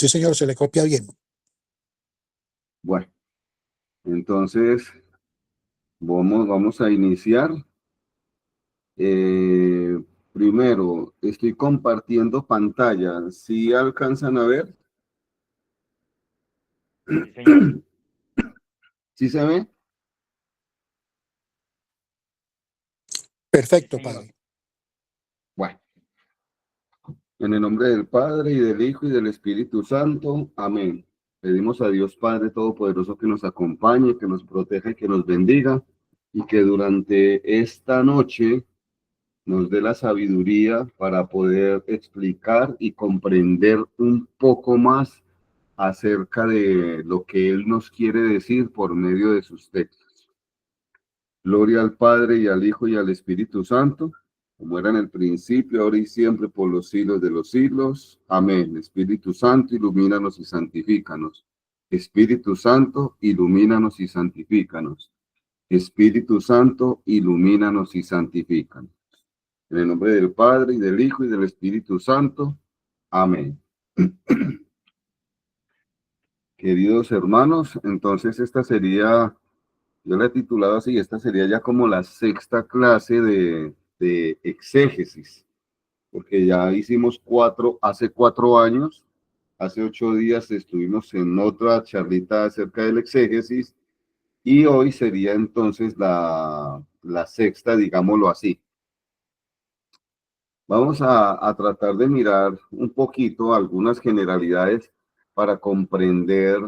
Sí, señor, se le copia bien. Bueno, entonces vamos a iniciar. Primero, estoy compartiendo pantalla. ¿Sí alcanzan a ver? Sí, señor. ¿Sí se ve? Perfecto, Sí, señor. padre. Bueno, en el nombre del Padre, y del Hijo, y del Espíritu Santo. Amén. Pedimos a Dios Padre Todopoderoso que nos acompañe, que nos proteja y que nos bendiga, y que durante esta noche nos dé la sabiduría para poder explicar y comprender un poco más acerca de lo que Él nos quiere decir por medio de sus textos. Gloria al Padre, y al Hijo, y al Espíritu Santo, como era en el principio, ahora y siempre, por los siglos de los siglos. Amén. Espíritu Santo, ilumínanos y santifícanos. Espíritu Santo, ilumínanos y santifícanos. Espíritu Santo, ilumínanos y santifícanos. En el nombre del Padre, y del Hijo, y del Espíritu Santo. Amén. Queridos hermanos, entonces yo la he titulado así, esta sería ya como la sexta clase de exégesis, porque ya hicimos hace 4 años, hace 8 días estuvimos en otra charlita acerca del exégesis, y hoy sería entonces la sexta, digámoslo así. Vamos a tratar de mirar un poquito algunas generalidades para comprender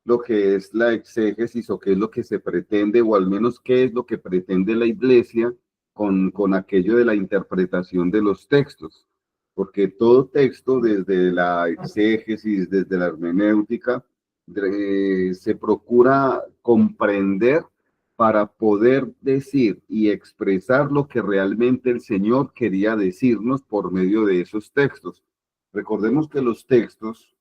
lo que es la exégesis, o qué es lo que se pretende, o al menos qué es lo que pretende la iglesia con aquello de la interpretación de los textos. Porque todo texto, desde la exégesis, desde la hermenéutica, se procura comprender para poder decir y expresar lo que realmente el Señor quería decirnos por medio de esos textos. Recordemos que los textos,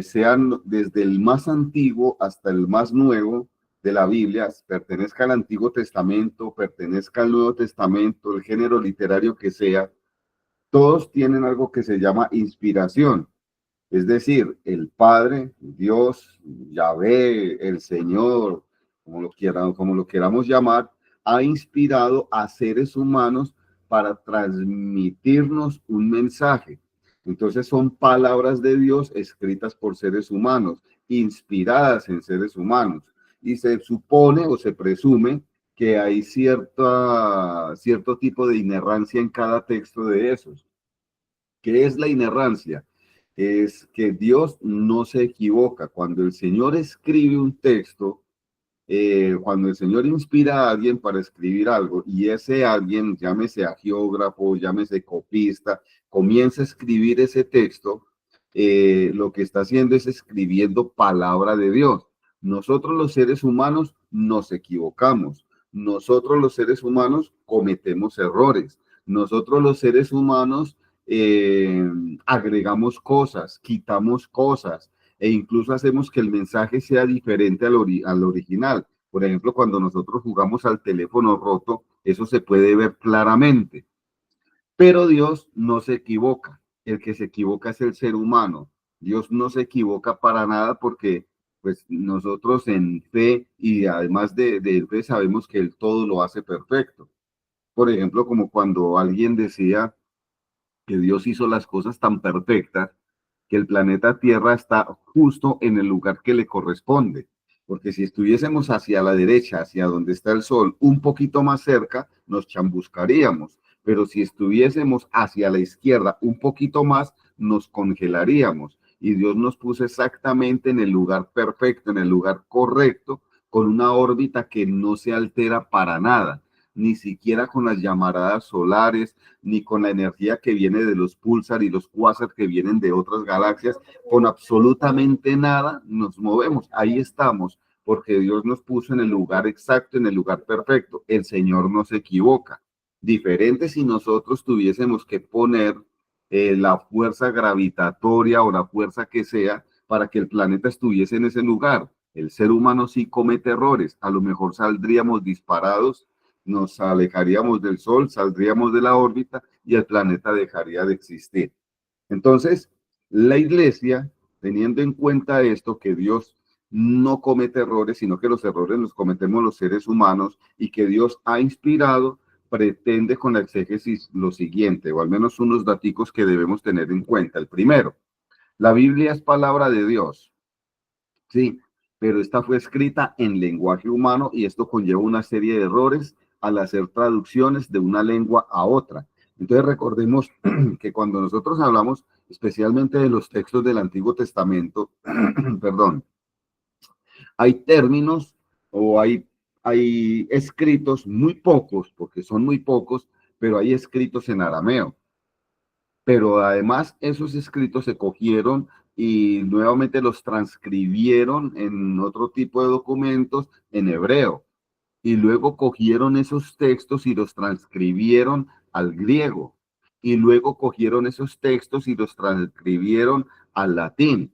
sean desde el más antiguo hasta el más nuevo de la Biblia, pertenezca al Antiguo Testamento, pertenezca al Nuevo Testamento, el género literario que sea, todos tienen algo que se llama inspiración. Es decir, el Padre, Dios, Yahvé, el Señor, como lo queramos llamar, ha inspirado a seres humanos para transmitirnos un mensaje. Entonces son palabras de Dios escritas por seres humanos, inspiradas en seres humanos. Y se supone o se presume que hay cierto tipo de inerrancia en cada texto de esos. ¿Qué es la inerrancia? Es que Dios no se equivoca. Cuando el Señor escribe un texto, cuando el Señor inspira a alguien para escribir algo, y ese alguien, llámese geógrafo, llámese copista, comienza a escribir ese texto, lo que está haciendo es escribiendo palabra de Dios. Nosotros los seres humanos nos equivocamos. Nosotros los seres humanos cometemos errores. Nosotros los seres humanos eh, agregamos cosas, quitamos cosas, e incluso hacemos que el mensaje sea diferente al original. Por ejemplo, cuando nosotros jugamos al teléfono roto, eso se puede ver claramente. Pero Dios no se equivoca. El que se equivoca es el ser humano. Dios no se equivoca para nada, porque pues nosotros en fe, y además de fe, sabemos que Él todo lo hace perfecto. Por ejemplo, como cuando alguien decía que Dios hizo las cosas tan perfectas que el planeta Tierra está justo en el lugar que le corresponde. Porque si estuviésemos hacia la derecha, hacia donde está el sol, un poquito más cerca, nos chambuscaríamos. Pero si estuviésemos hacia la izquierda, un poquito más, nos congelaríamos. Y Dios nos puso exactamente en el lugar perfecto, en el lugar correcto, con una órbita que no se altera para nada, ni siquiera con las llamaradas solares, ni con la energía que viene de los púlsar y los cuásar que vienen de otras galaxias. Con absolutamente nada nos movemos. Ahí estamos, porque Dios nos puso en el lugar exacto, en el lugar perfecto. El Señor no se equivoca. Diferente si nosotros tuviésemos que poner la fuerza gravitatoria o la fuerza que sea para que el planeta estuviese en ese lugar. El ser humano sí comete errores. A lo mejor saldríamos disparados, nos alejaríamos del Sol, saldríamos de la órbita y el planeta dejaría de existir. Entonces, la iglesia teniendo en cuenta esto, que Dios no comete errores, sino que los errores los cometemos los seres humanos, y que Dios ha inspirado, pretende con la exégesis lo siguiente, o al menos unos daticos que debemos tener en cuenta. El primero, la Biblia es palabra de Dios, sí, pero esta fue escrita en lenguaje humano y esto conlleva una serie de errores al hacer traducciones de una lengua a otra. Entonces recordemos que cuando nosotros hablamos especialmente de los textos del Antiguo Testamento, perdón, hay términos o hay escritos muy pocos, porque son muy pocos, pero hay escritos en arameo. Pero además esos escritos se cogieron y nuevamente los transcribieron en otro tipo de documentos en hebreo. Y luego cogieron esos textos y los transcribieron al griego. Y luego cogieron esos textos y los transcribieron al latín.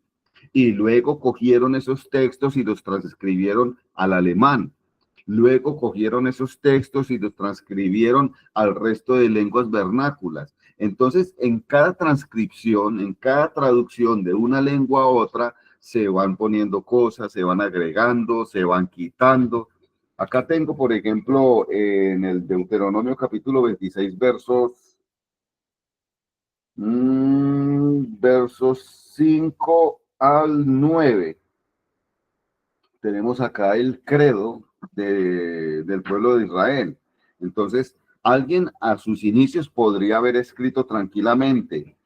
Y luego cogieron esos textos y los transcribieron al alemán. Luego cogieron esos textos y los transcribieron al resto de lenguas vernáculas. Entonces, en cada transcripción, en cada traducción de una lengua a otra, se van poniendo cosas, se van agregando, se van quitando. Acá tengo, por ejemplo, en el Deuteronomio capítulo 26, versos 5 al 9. Tenemos acá el credo del pueblo de Israel. Entonces, alguien a sus inicios podría haber escrito tranquilamente: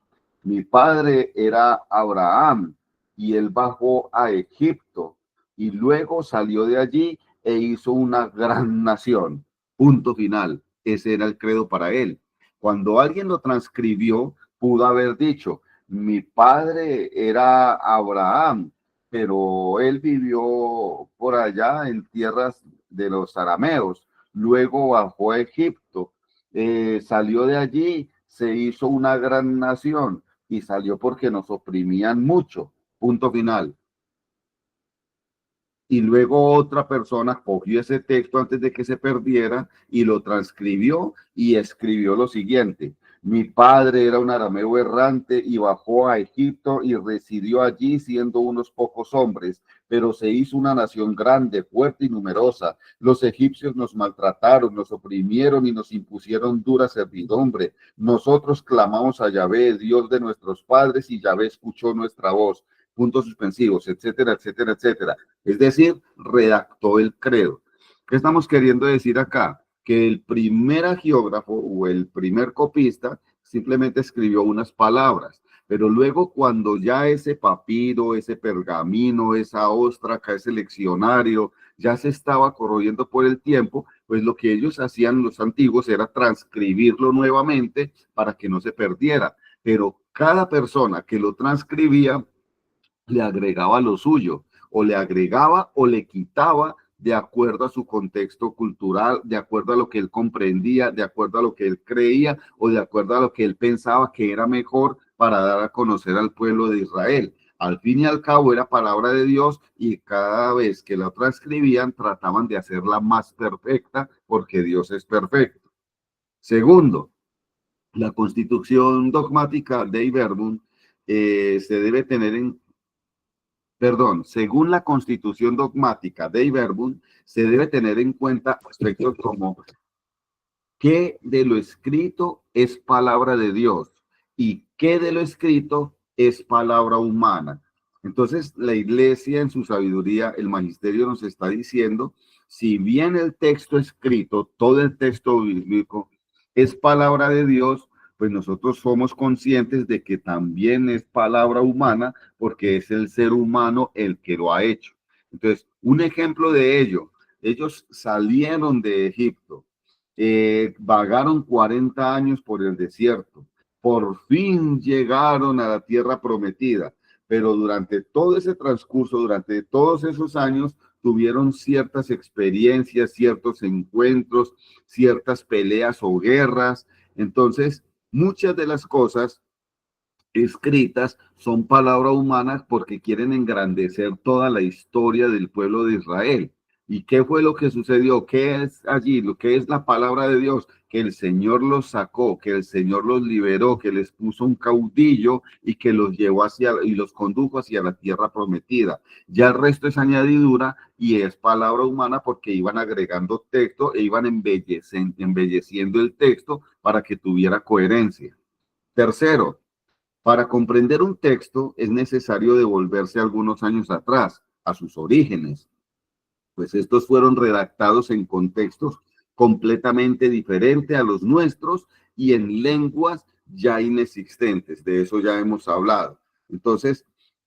mi padre era Abraham y él bajó a Egipto y luego salió de allí e hizo una gran nación. Punto final. Ese era el credo para él. Cuando alguien lo transcribió, pudo haber dicho: mi padre era Abraham, pero él vivió por allá en tierras de los arameos. Luego bajó a Egipto, salió de allí, se hizo una gran nación y salió porque nos oprimían mucho. Punto final. Y luego otra persona cogió ese texto antes de que se perdiera y lo transcribió y escribió lo siguiente: mi padre era un arameo errante y bajó a Egipto y residió allí siendo unos pocos hombres, pero se hizo una nación grande, fuerte y numerosa. Los egipcios nos maltrataron, nos oprimieron y nos impusieron dura servidumbre. Nosotros clamamos a Yahvé, Dios de nuestros padres, y Yahvé escuchó nuestra voz. Puntos suspensivos, etcétera, etcétera, etcétera. Es decir, redactó el credo. ¿Qué estamos queriendo decir acá? Que el primer agiógrafo o el primer copista simplemente escribió unas palabras, pero luego cuando ya ese papiro, ese pergamino, esa óstraca, ese leccionario ya se estaba corroyendo por el tiempo, pues lo que ellos hacían los antiguos era transcribirlo nuevamente para que no se perdiera. Pero cada persona que lo transcribía le agregaba lo suyo, o le agregaba o le quitaba de acuerdo a su contexto cultural, de acuerdo a lo que él comprendía, de acuerdo a lo que él creía o de acuerdo a lo que él pensaba que era mejor para dar a conocer al pueblo de Israel. Al fin y al cabo era palabra de Dios y cada vez que la transcribían trataban de hacerla más perfecta porque Dios es perfecto. Segundo, la constitución dogmática de Verbum se debe tener en según la constitución dogmática de Verbum, se debe tener en cuenta aspectos como qué de lo escrito es palabra de Dios y qué de lo escrito es palabra humana. Entonces, la iglesia en su sabiduría, el magisterio nos está diciendo, si bien el texto escrito, todo el texto bíblico es palabra de Dios, pues nosotros somos conscientes de que también es palabra humana porque es el ser humano el que lo ha hecho. Entonces, un ejemplo de ello, ellos salieron de Egipto, vagaron 40 años por el desierto, por fin llegaron a la tierra prometida, pero durante todo ese transcurso, durante todos esos años, tuvieron ciertas experiencias, ciertos encuentros, ciertas peleas o guerras. Entonces, muchas de las cosas escritas son palabras humanas porque quieren engrandecer toda la historia del pueblo de Israel. ¿Y qué fue lo que sucedió? ¿Qué es allí? Lo que es la palabra de Dios, que el Señor los sacó, que el Señor los liberó, que les puso un caudillo y que los llevó y los condujo hacia la tierra prometida. Ya el resto es añadidura y es palabra humana porque iban agregando texto e iban embelleciendo el texto para que tuviera coherencia. Tercero, para comprender un texto es necesario devolverse algunos años atrás, a sus orígenes, pues estos fueron redactados en contextos completamente diferentes a los nuestros y en lenguas ya inexistentes. De eso ya hemos hablado. Entonces,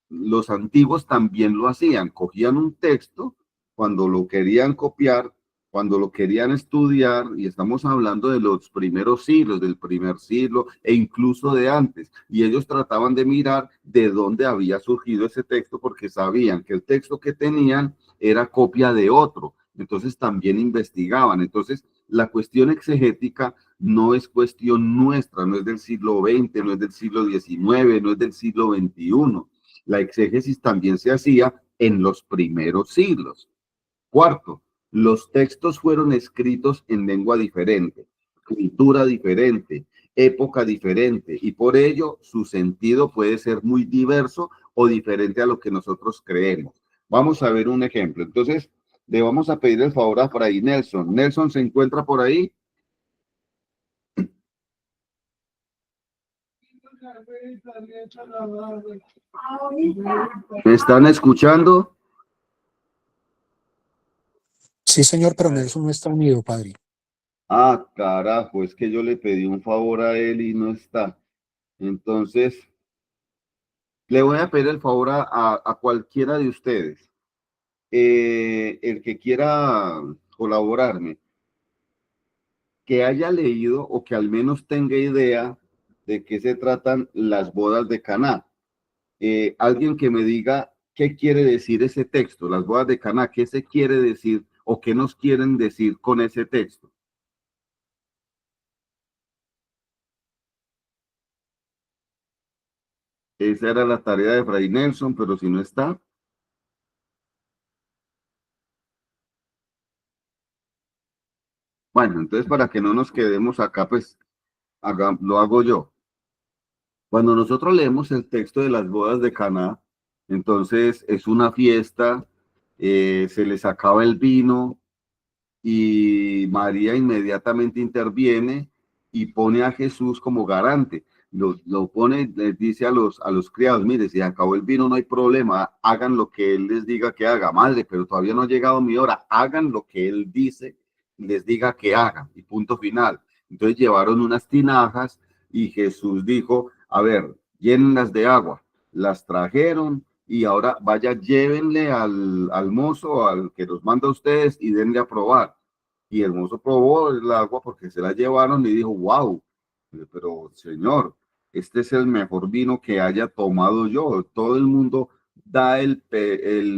los antiguos también lo hacían, cogían un texto cuando lo querían copiar, cuando lo querían estudiar, y estamos hablando de los primeros siglos, del primer siglo e incluso de antes, y ellos trataban de mirar de dónde había surgido ese texto porque sabían que el texto que tenían era copia de otro, entonces también investigaban. Entonces, la cuestión exegética no es cuestión nuestra, no es del siglo XX, no es del siglo XIX, no es del siglo XXI. La exégesis también se hacía en los primeros siglos. Cuarto, los textos fueron escritos en lengua diferente, cultura diferente, época diferente, y por ello su sentido puede ser muy diverso o diferente a lo que nosotros creemos. Vamos a ver un ejemplo. Entonces, le vamos a pedir el favor a Fray Nelson. Nelson, ¿se encuentra por ahí? ¿Me están escuchando? Sí, señor, pero Nelson no está unido, padre. Ah, carajo, es que yo le pedí un favor a él y no está. Entonces, le voy a pedir el favor a cualquiera de ustedes, el que quiera colaborarme, que haya leído o que al menos tenga idea de qué se tratan las bodas de Caná. Alguien que me diga qué quiere decir ese texto, las bodas de Caná, qué se quiere decir o qué nos quieren decir con ese texto. Esa era la tarea de Fray Nelson, pero si no está, bueno, entonces para que no nos quedemos acá, pues lo hago yo. Cuando nosotros leemos el texto de las bodas de Caná, entonces es una fiesta, se les acaba el vino y María inmediatamente interviene y pone a Jesús como garante. Lo pone, les dice a los criados, mire, si acabó el vino no hay problema, hagan lo que él les diga que haga, madre, pero todavía no ha llegado mi hora, hagan lo que él dice, les diga que hagan, y punto final. Entonces llevaron unas tinajas y Jesús dijo, a ver, llénenlas de agua, las trajeron y ahora vaya, llévenle al mozo, al que los manda a ustedes y denle a probar. Y el mozo probó el agua porque se la llevaron y dijo, wow, pero señor, este es el mejor vino que haya tomado yo. Todo el mundo da el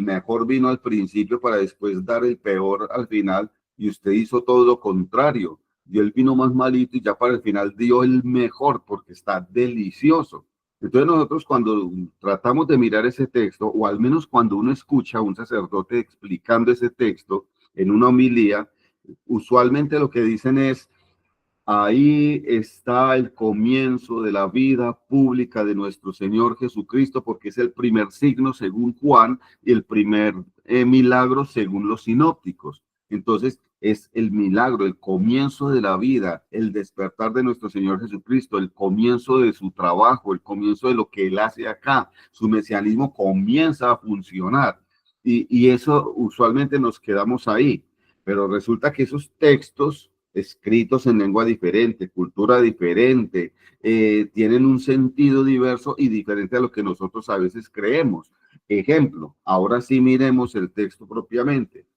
mejor vino al principio para después dar el peor al final y usted hizo todo lo contrario. Dio el vino más malito y ya para el final dio el mejor porque está delicioso. Entonces nosotros cuando tratamos de mirar ese texto, o al menos cuando uno escucha a un sacerdote explicando ese texto en una homilía, usualmente lo que dicen es, ahí está el comienzo de la vida pública de nuestro Señor Jesucristo, porque es el primer signo según Juan y el primer milagro según los sinópticos. Entonces, es el milagro, el comienzo de la vida, el despertar de nuestro Señor Jesucristo, el comienzo de su trabajo, el comienzo de lo que Él hace acá. Su mesianismo comienza a funcionar. Y eso usualmente nos quedamos ahí. Pero resulta que esos textos escritos en lengua diferente, cultura diferente, tienen un sentido diverso y diferente a lo que nosotros a veces creemos. Ejemplo, ahora sí miremos el texto propiamente.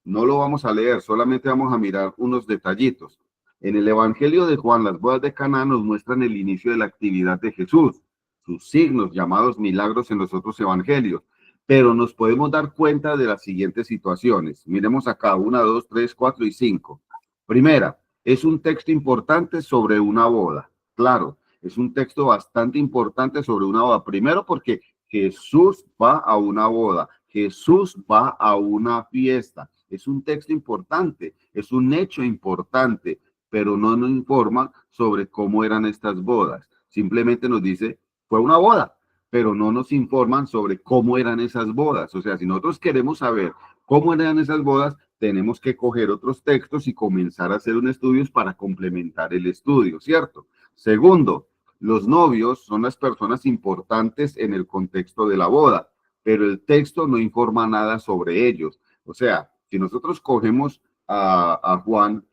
No lo vamos a leer, solamente vamos a mirar unos detallitos. En el Evangelio de Juan, las bodas de Caná nos muestran el inicio de la actividad de Jesús, sus signos llamados milagros en los otros evangelios. Pero nos podemos dar cuenta de las siguientes situaciones. Miremos acá, 1, 2, 3, 4 y 5. Primera, es un texto importante sobre una boda. Claro, es un texto bastante importante sobre una boda. Primero porque Jesús va a una boda, Jesús va a una fiesta. es un texto importante, es un hecho importante, pero no nos informa sobre cómo eran estas bodas. Simplemente nos dice, fue una boda, pero no nos informan sobre cómo eran esas bodas. O sea, si nosotros queremos saber cómo eran esas bodas, tenemos que coger otros textos y comenzar a hacer un estudio para complementar el estudio, ¿cierto? Segundo, los novios son las personas importantes en el contexto de la boda, pero el texto no informa nada sobre ellos. O sea, si nosotros cogemos a Juan,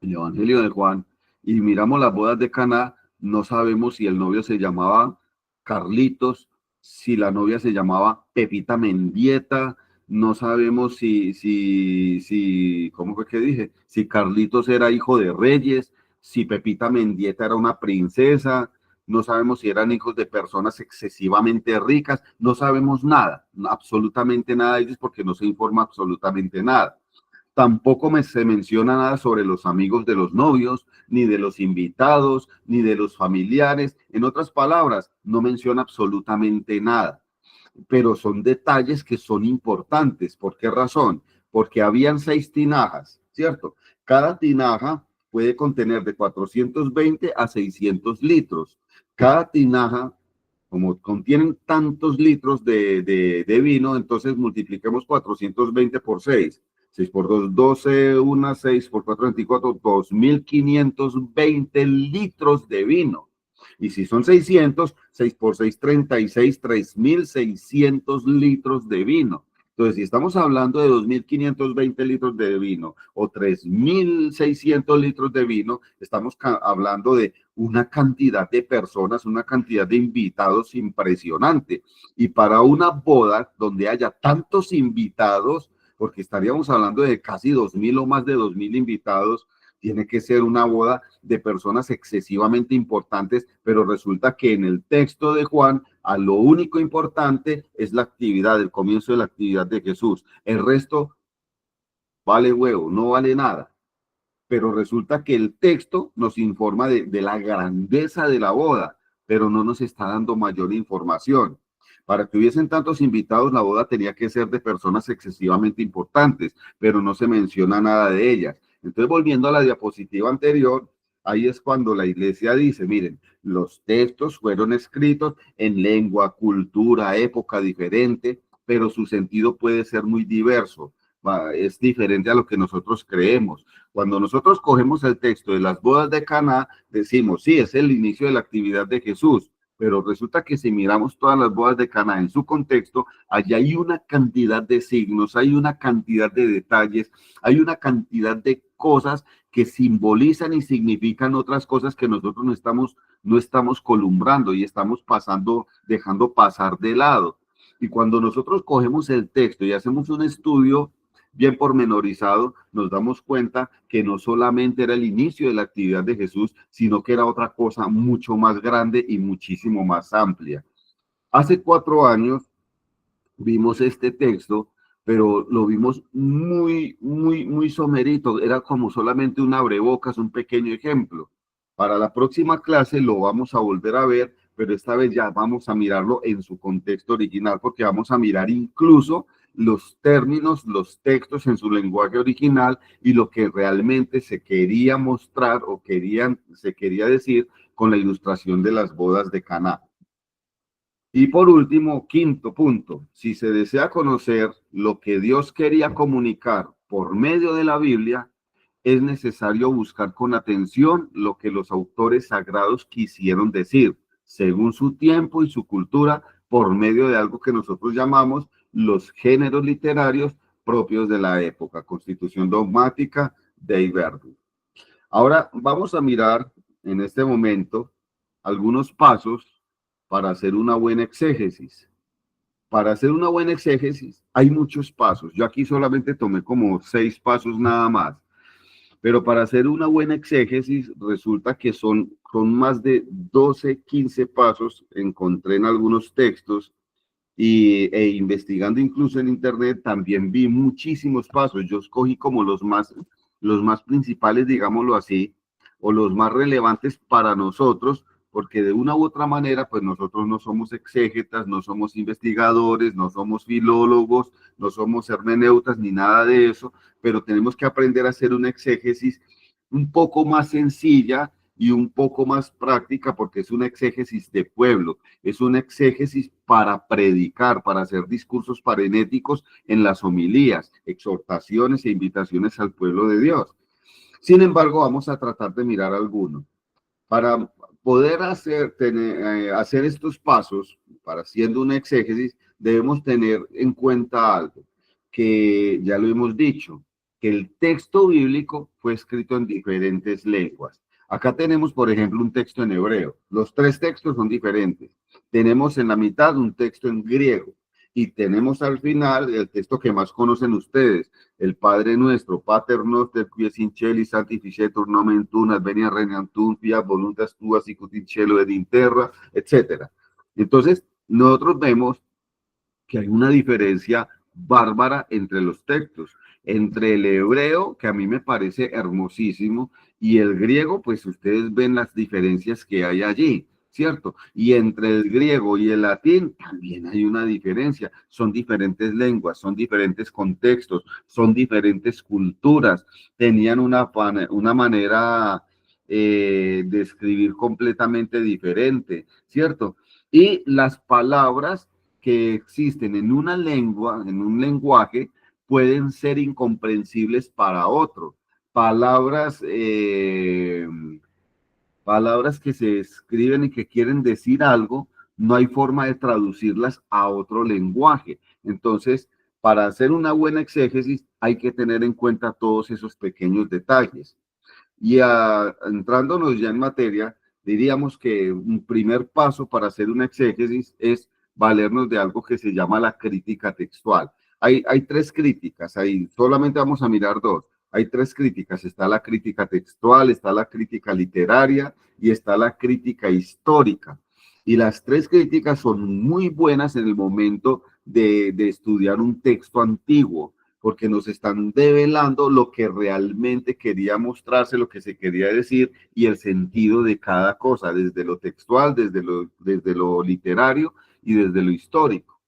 el Evangelio de Juan, y miramos las bodas de Caná, no sabemos si el novio se llamaba Carlitos, si la novia se llamaba Pepita Mendieta, no sabemos ¿cómo fue que dije? Si Carlitos era hijo de reyes, si Pepita Mendieta era una princesa, no sabemos si eran hijos de personas excesivamente ricas, no sabemos nada, absolutamente nada de ellos porque no se informa absolutamente nada. Tampoco se menciona nada sobre los amigos de los novios, ni de los invitados, ni de los familiares. En otras palabras, no menciona absolutamente nada. Pero son detalles que son importantes. ¿Por qué razón? Porque habían 6 tinajas, ¿cierto? Cada tinaja puede contener de 420 a 600 litros. Cada tinaja, como contienen tantos litros de vino, entonces multipliquemos 420 por 6. 6 por 2, 12, 1, 6 por 4, 24, 2.520 litros de vino. Y si son 600, 6 por 6, 36, 3.600 litros de vino. Entonces, si estamos hablando de 2.520 litros de vino o 3.600 litros de vino, estamos hablando de una cantidad de personas, una cantidad de invitados impresionante. Y para una boda donde haya tantos invitados, porque estaríamos hablando de casi 2.000 o más de 2.000 invitados, tiene que ser una boda de personas excesivamente importantes, pero resulta que en el texto de Juan, a lo único importante es la actividad, el comienzo de la actividad de Jesús. El resto vale huevo, no vale nada. Pero resulta que el texto nos informa de la grandeza de la boda, pero no nos está dando mayor información. Para que hubiesen tantos invitados, la boda tenía que ser de personas excesivamente importantes, pero no se menciona nada de ellas. Entonces, volviendo a la diapositiva anterior, ahí es cuando la iglesia dice, miren, los textos fueron escritos en lengua, cultura, época diferente, pero su sentido puede ser muy diverso. Es diferente a lo que nosotros creemos. Cuando nosotros cogemos el texto de las bodas de Caná, decimos, sí, es el inicio de la actividad de Jesús, pero resulta que si miramos todas las bodas de Caná en su contexto, allí hay una cantidad de signos, hay una cantidad de detalles, hay una cantidad de cosas que simbolizan y significan otras cosas que nosotros no estamos columbrando y estamos dejando pasar de lado. Y cuando nosotros cogemos el texto y hacemos un estudio bien pormenorizado, nos damos cuenta que no solamente era el inicio de la actividad de Jesús, sino que era otra cosa mucho más grande y muchísimo más amplia. Hace 4 años vimos este texto, pero lo vimos muy somerito. Era como solamente un abrebocas, un pequeño ejemplo. Para la próxima clase lo vamos a volver a ver, pero esta vez ya vamos a mirarlo en su contexto original, porque vamos a mirar incluso los términos, los textos en su lenguaje original y lo que realmente se quería mostrar o se quería decir con la ilustración de las bodas de Caná. Y por último, 5º punto, si se desea conocer lo que Dios quería comunicar por medio de la Biblia, es necesario buscar con atención lo que los autores sagrados quisieron decir, según su tiempo y su cultura, por medio de algo que nosotros llamamos los géneros literarios propios de la época, Constitución dogmática, Dei Verbum. Ahora vamos a mirar en este momento algunos pasos para hacer una buena exégesis. Para hacer una buena exégesis hay muchos pasos. Yo aquí solamente tomé como 6 pasos nada más. Pero para hacer una buena exégesis resulta que son más de 12, 15 pasos. Encontré en algunos textos e investigando incluso en internet también vi muchísimos pasos. Yo escogí como los más principales, digámoslo así, o los más relevantes para nosotros, porque de una u otra manera, pues nosotros no somos exégetas, no somos investigadores, no somos filólogos, no somos hermeneutas, ni nada de eso, pero tenemos que aprender a hacer una exégesis un poco más sencilla y un poco más práctica, porque es una exégesis de pueblo, es una exégesis para predicar, para hacer discursos parenéticos en las homilías, exhortaciones e invitaciones al pueblo de Dios. Sin embargo, vamos a tratar de mirar algunos. Para poder hacer estos pasos, para haciendo una exégesis, debemos tener en cuenta algo, que ya lo hemos dicho, que el texto bíblico fue escrito en diferentes lenguas. Acá tenemos, por ejemplo, un texto en hebreo. Los tres textos son diferentes. Tenemos en la mitad un texto en griego y tenemos al final el texto que más conocen ustedes, el Padre Nuestro, Pater Noster, qui es in celi, sanctificetur nomen tuum, adveniat regnum tuum, fiat voluntas tua, sicut in cielo et in terra, etc. Entonces, nosotros vemos que hay una diferencia bárbara entre los textos, entre el hebreo, que a mí me parece hermosísimo, y el griego, pues ustedes ven las diferencias que hay allí, ¿cierto? Y entre el griego y el latín también hay una diferencia, son diferentes lenguas, son diferentes contextos, son diferentes culturas, tenían una manera de escribir completamente diferente, ¿cierto? Y las palabras que existen en una lengua, en un lenguaje, pueden ser incomprensibles para otro. Palabras, palabras que se escriben y que quieren decir algo, no hay forma de traducirlas a otro lenguaje. Entonces, para hacer una buena exégesis, hay que tener en cuenta todos esos pequeños detalles. Y entrándonos ya en materia, diríamos que un primer paso para hacer una exégesis es valernos de algo que se llama la crítica textual. Hay tres críticas, ahí solamente vamos a mirar dos. Hay tres críticas, está la crítica textual, está la crítica literaria y está la crítica histórica. Y las tres críticas son muy buenas en el momento de estudiar un texto antiguo, porque nos están develando lo que realmente quería mostrarse, lo que se quería decir y el sentido de cada cosa, desde lo textual, desde lo literario y desde lo histórico.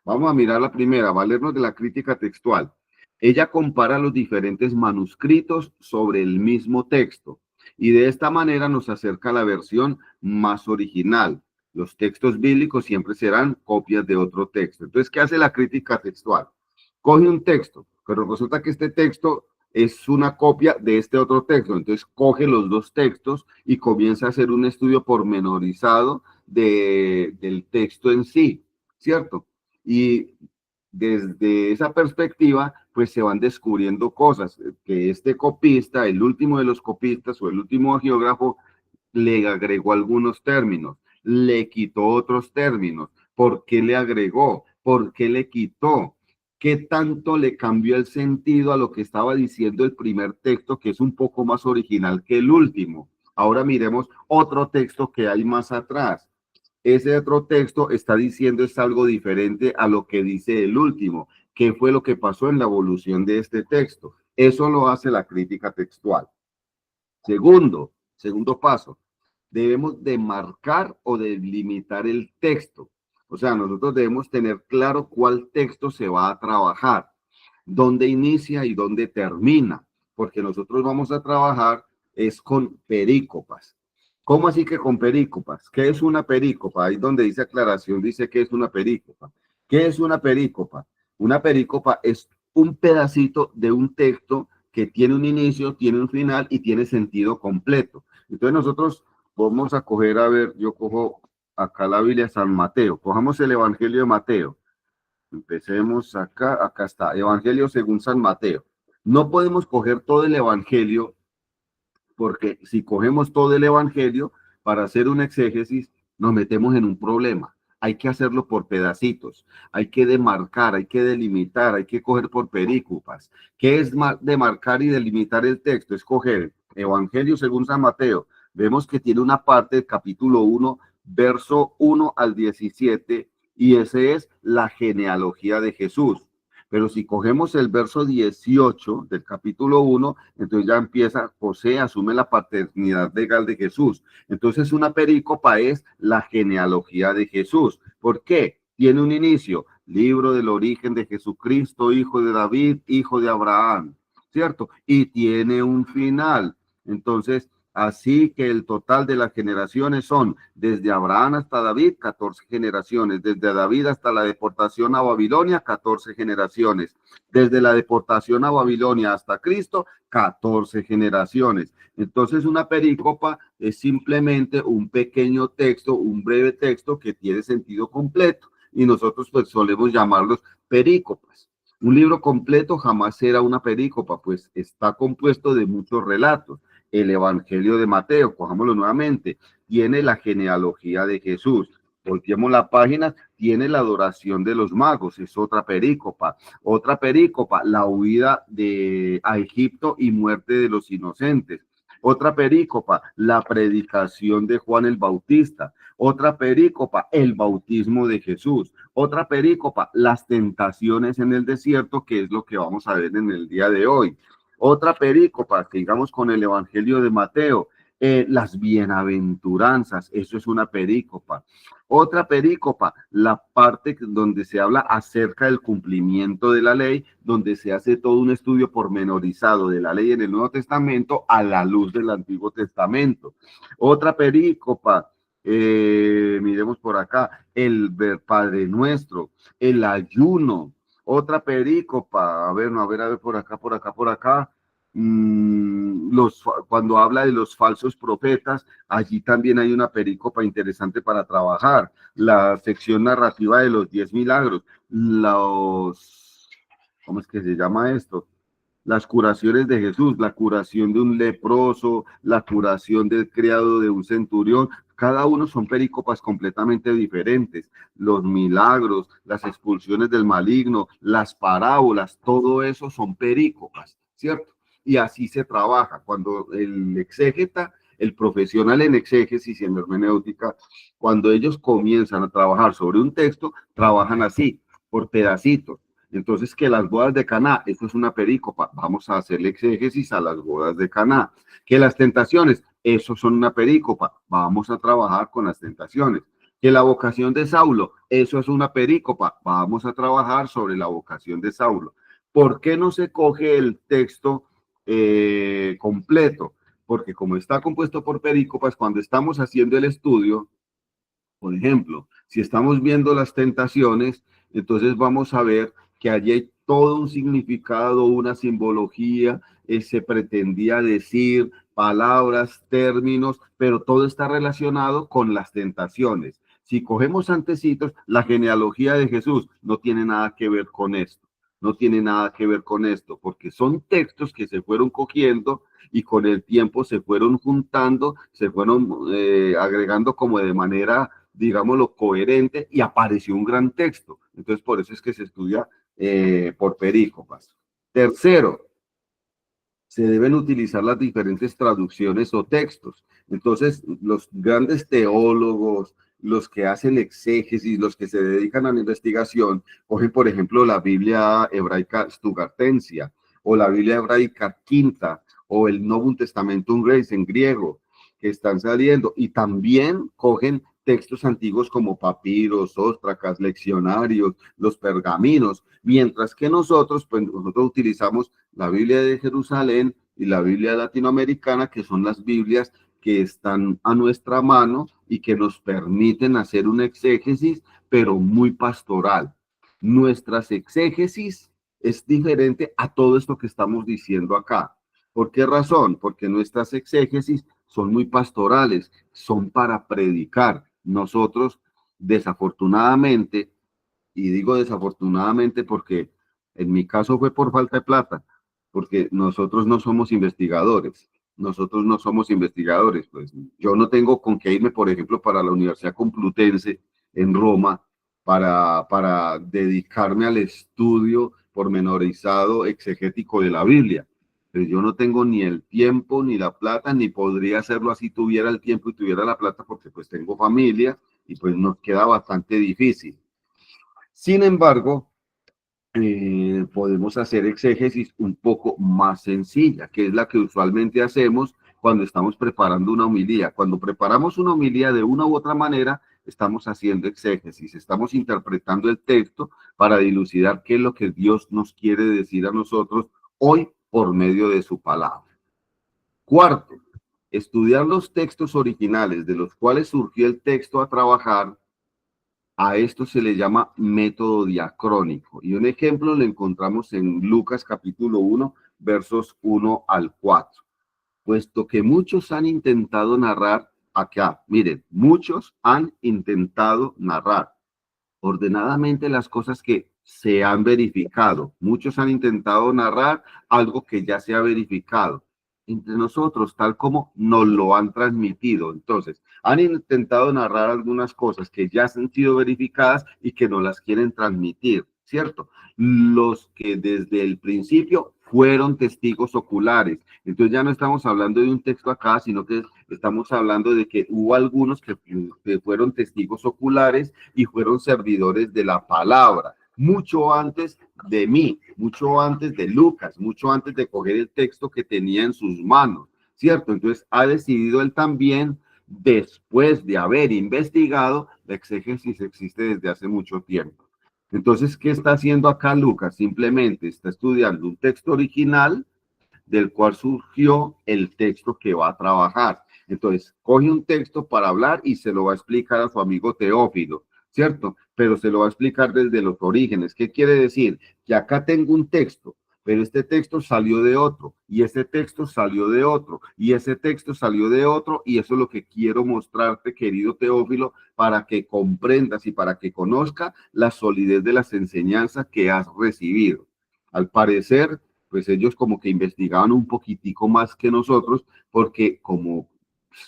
Vamos a mirar la primera, valernos de la crítica textual. Ella compara los diferentes manuscritos sobre el mismo texto y de esta manera nos acerca a la versión más original. Los textos bíblicos siempre serán copias de otro texto. Entonces, ¿qué hace la crítica textual? Coge un texto, pero resulta que este texto es una copia de este otro texto. Entonces coge los dos textos y comienza a hacer un estudio pormenorizado del texto en sí, ¿cierto? Y desde esa perspectiva, pues se van descubriendo cosas, que este copista, el último de los copistas o el último geógrafo, le agregó algunos términos, le quitó otros términos. ¿Por qué le agregó? ¿Por qué le quitó? ¿Qué tanto le cambió el sentido a lo que estaba diciendo el primer texto, que es un poco más original que el último? Ahora miremos otro texto que hay más atrás. Ese otro texto está diciendo es algo diferente a lo que dice el último. ¿Qué fue lo que pasó en la evolución de este texto? Eso lo hace la crítica textual. Segundo paso, debemos de marcar o delimitar el texto. O sea, nosotros debemos tener claro cuál texto se va a trabajar, dónde inicia y dónde termina, porque nosotros vamos a trabajar es con perícopas. ¿Cómo así que con perícopas? ¿Qué es una perícopa? Ahí donde dice aclaración, dice que es una perícopa. ¿Qué es una perícopa? Una perícopa es un pedacito de un texto que tiene un inicio, tiene un final y tiene sentido completo. Entonces nosotros vamos a coger, a ver, yo cojo acá la Biblia de San Mateo, cojamos el Evangelio de Mateo. Empecemos acá, acá está, Evangelio según San Mateo. No podemos coger todo el Evangelio, porque si cogemos todo el Evangelio para hacer un exégesis, nos metemos en un problema. Hay que hacerlo por pedacitos, hay que demarcar, hay que delimitar, hay que coger por perícopas. ¿Qué es demarcar y delimitar el texto? Es coger Evangelio según San Mateo. Vemos que tiene una parte del capítulo 1, verso 1 al 17, y ese es la genealogía de Jesús. Pero si cogemos el verso 18 del capítulo 1, entonces ya empieza, José asume la paternidad legal de Jesús. Entonces una perícopa es la genealogía de Jesús. ¿Por qué? Tiene un inicio, libro del origen de Jesucristo, hijo de David, hijo de Abraham, ¿cierto? Y tiene un final. Entonces, así que el total de las generaciones son desde Abraham hasta David, 14 generaciones. Desde David hasta la deportación a Babilonia, 14 generaciones. Desde la deportación a Babilonia hasta Cristo, 14 generaciones. Entonces, una perícopa es simplemente un pequeño texto, un breve texto que tiene sentido completo. Y nosotros pues solemos llamarlos perícopas. Un libro completo jamás será una perícopa, pues está compuesto de muchos relatos. El Evangelio de Mateo, cojámoslo nuevamente, tiene la genealogía de Jesús. Volteemos la página, tiene la adoración de los magos, es otra perícopa. Otra perícopa, la huida a Egipto y muerte de los inocentes. Otra perícopa, la predicación de Juan el Bautista. Otra perícopa, el bautismo de Jesús. Otra perícopa, las tentaciones en el desierto, que es lo que vamos a ver en el día de hoy. Otra perícopa, sigamos con el Evangelio de Mateo, las bienaventuranzas, eso es una perícopa. Otra perícopa, la parte donde se habla acerca del cumplimiento de la ley, donde se hace todo un estudio pormenorizado de la ley en el Nuevo Testamento a la luz del Antiguo Testamento. Otra perícopa, miremos por acá, el Padre Nuestro, el ayuno. Otra perícopa, a ver, por acá. Cuando habla de los falsos profetas, allí también hay una perícopa interesante para trabajar. La sección narrativa de los 10 milagros, ¿cómo es que se llama esto? Las curaciones de Jesús, la curación de un leproso, la curación del criado de un centurión, cada uno son perícopas completamente diferentes. Los milagros, las expulsiones del maligno, las parábolas, todo eso son perícopas, ¿cierto? Y así se trabaja. Cuando el exégeta, el profesional en exégesis y en hermenéutica, cuando ellos comienzan a trabajar sobre un texto, trabajan así, por pedacitos. Entonces, que las bodas de Caná, esto es una perícopa, vamos a hacerle exégesis a las bodas de Caná. Que las tentaciones, eso son una perícopa, vamos a trabajar con las tentaciones. Que la vocación de Saulo, eso es una perícopa, vamos a trabajar sobre la vocación de Saulo. ¿Por qué no se coge el texto completo? Porque como está compuesto por perícopas, cuando estamos haciendo el estudio, por ejemplo, si estamos viendo las tentaciones, entonces vamos a ver que allí hay todo un significado, una simbología, se pretendía decir palabras, términos, pero todo está relacionado con las tentaciones. Si cogemos antecitos, la genealogía de Jesús no tiene nada que ver con esto, no tiene nada que ver con esto, porque son textos que se fueron cogiendo y con el tiempo se fueron juntando, se fueron agregando como de manera, digámoslo, coherente y apareció un gran texto. Entonces, por eso es que se estudia por perícopas. Tercero, se deben utilizar las diferentes traducciones o textos. Entonces, los grandes teólogos, los que hacen exégesis, los que se dedican a la investigación, cogen, por ejemplo, la Biblia hebraica Stuttgartensia o la Biblia hebraica Quinta o el Novum Testamentum Grace en griego, que están saliendo, y también cogen textos antiguos como papiros, óstracas, leccionarios, los pergaminos, mientras que nosotros utilizamos la Biblia de Jerusalén y la Biblia latinoamericana, que son las Biblias que están a nuestra mano y que nos permiten hacer una exégesis, pero muy pastoral. Nuestras exégesis es diferente a todo esto que estamos diciendo acá. ¿Por qué razón? Porque nuestras exégesis son muy pastorales, son para predicar. Nosotros, desafortunadamente, y digo desafortunadamente porque en mi caso fue por falta de plata, porque nosotros no somos investigadores. Nosotros no somos investigadores, pues yo no tengo con qué irme, por ejemplo, para la Universidad Complutense en Roma para dedicarme al estudio pormenorizado exegético de la Biblia. Pero yo no tengo ni el tiempo, ni la plata, ni podría hacerlo así tuviera el tiempo y tuviera la plata, porque pues tengo familia y pues nos queda bastante difícil. Sin embargo, podemos hacer exégesis un poco más sencilla, que es la que usualmente hacemos cuando estamos preparando una homilía. Cuando preparamos una homilía de una u otra manera, estamos haciendo exégesis, estamos interpretando el texto para dilucidar qué es lo que Dios nos quiere decir a nosotros hoy por medio de su palabra. Cuarto, estudiar los textos originales de los cuales surgió el texto a trabajar. A esto se le llama método diacrónico. Y un ejemplo lo encontramos en Lucas capítulo 1, versos 1 al 4. Puesto que muchos han intentado narrar, acá, miren, muchos han intentado narrar ordenadamente las cosas que se han verificado. Muchos han intentado narrar algo que ya se ha verificado entre nosotros, tal como nos lo han transmitido. Entonces, han intentado narrar algunas cosas que ya han sido verificadas y que no las quieren transmitir, ¿cierto? Los que desde el principio fueron testigos oculares. Entonces ya no estamos hablando de un texto acá, sino que estamos hablando de que hubo algunos que fueron testigos oculares y fueron servidores de la palabra, mucho antes de mí, mucho antes de Lucas, mucho antes de coger el texto que tenía en sus manos, ¿cierto? Entonces ha decidido él también, después de haber investigado, la exégesis existe desde hace mucho tiempo. Entonces, ¿qué está haciendo acá Lucas? Simplemente está estudiando un texto original del cual surgió el texto que va a trabajar. Entonces, coge un texto para hablar y se lo va a explicar a su amigo Teófilo, ¿cierto? Pero se lo va a explicar desde los orígenes. ¿Qué quiere decir? Que acá tengo un texto, pero este texto salió de otro, y ese texto salió de otro, y ese texto salió de otro, y eso es lo que quiero mostrarte, querido Teófilo, para que comprendas y para que conozca la solidez de las enseñanzas que has recibido. Al parecer, pues ellos como que investigaban un poquitico más que nosotros, porque como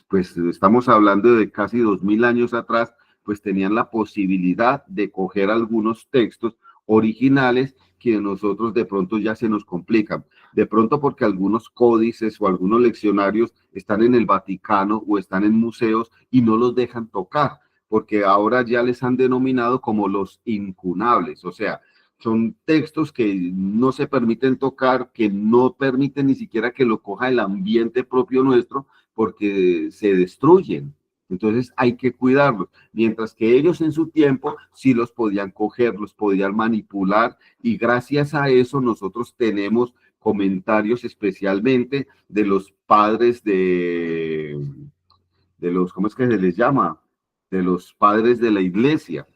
pues estamos hablando de casi 2000 años atrás, pues tenían la posibilidad de coger algunos textos originales que nosotros de pronto ya se nos complican. De pronto porque algunos códices o algunos leccionarios están en el Vaticano o están en museos y no los dejan tocar, porque ahora ya les han denominado como los incunables, o sea, son textos que no se permiten tocar, que no permiten ni siquiera que lo coja el ambiente propio nuestro, porque se destruyen. Entonces hay que cuidarlos. Mientras que ellos en su tiempo sí los podían coger, los podían manipular, y gracias a eso nosotros tenemos comentarios especialmente de los padres de los, ¿cómo es que se les llama? De los padres de la iglesia.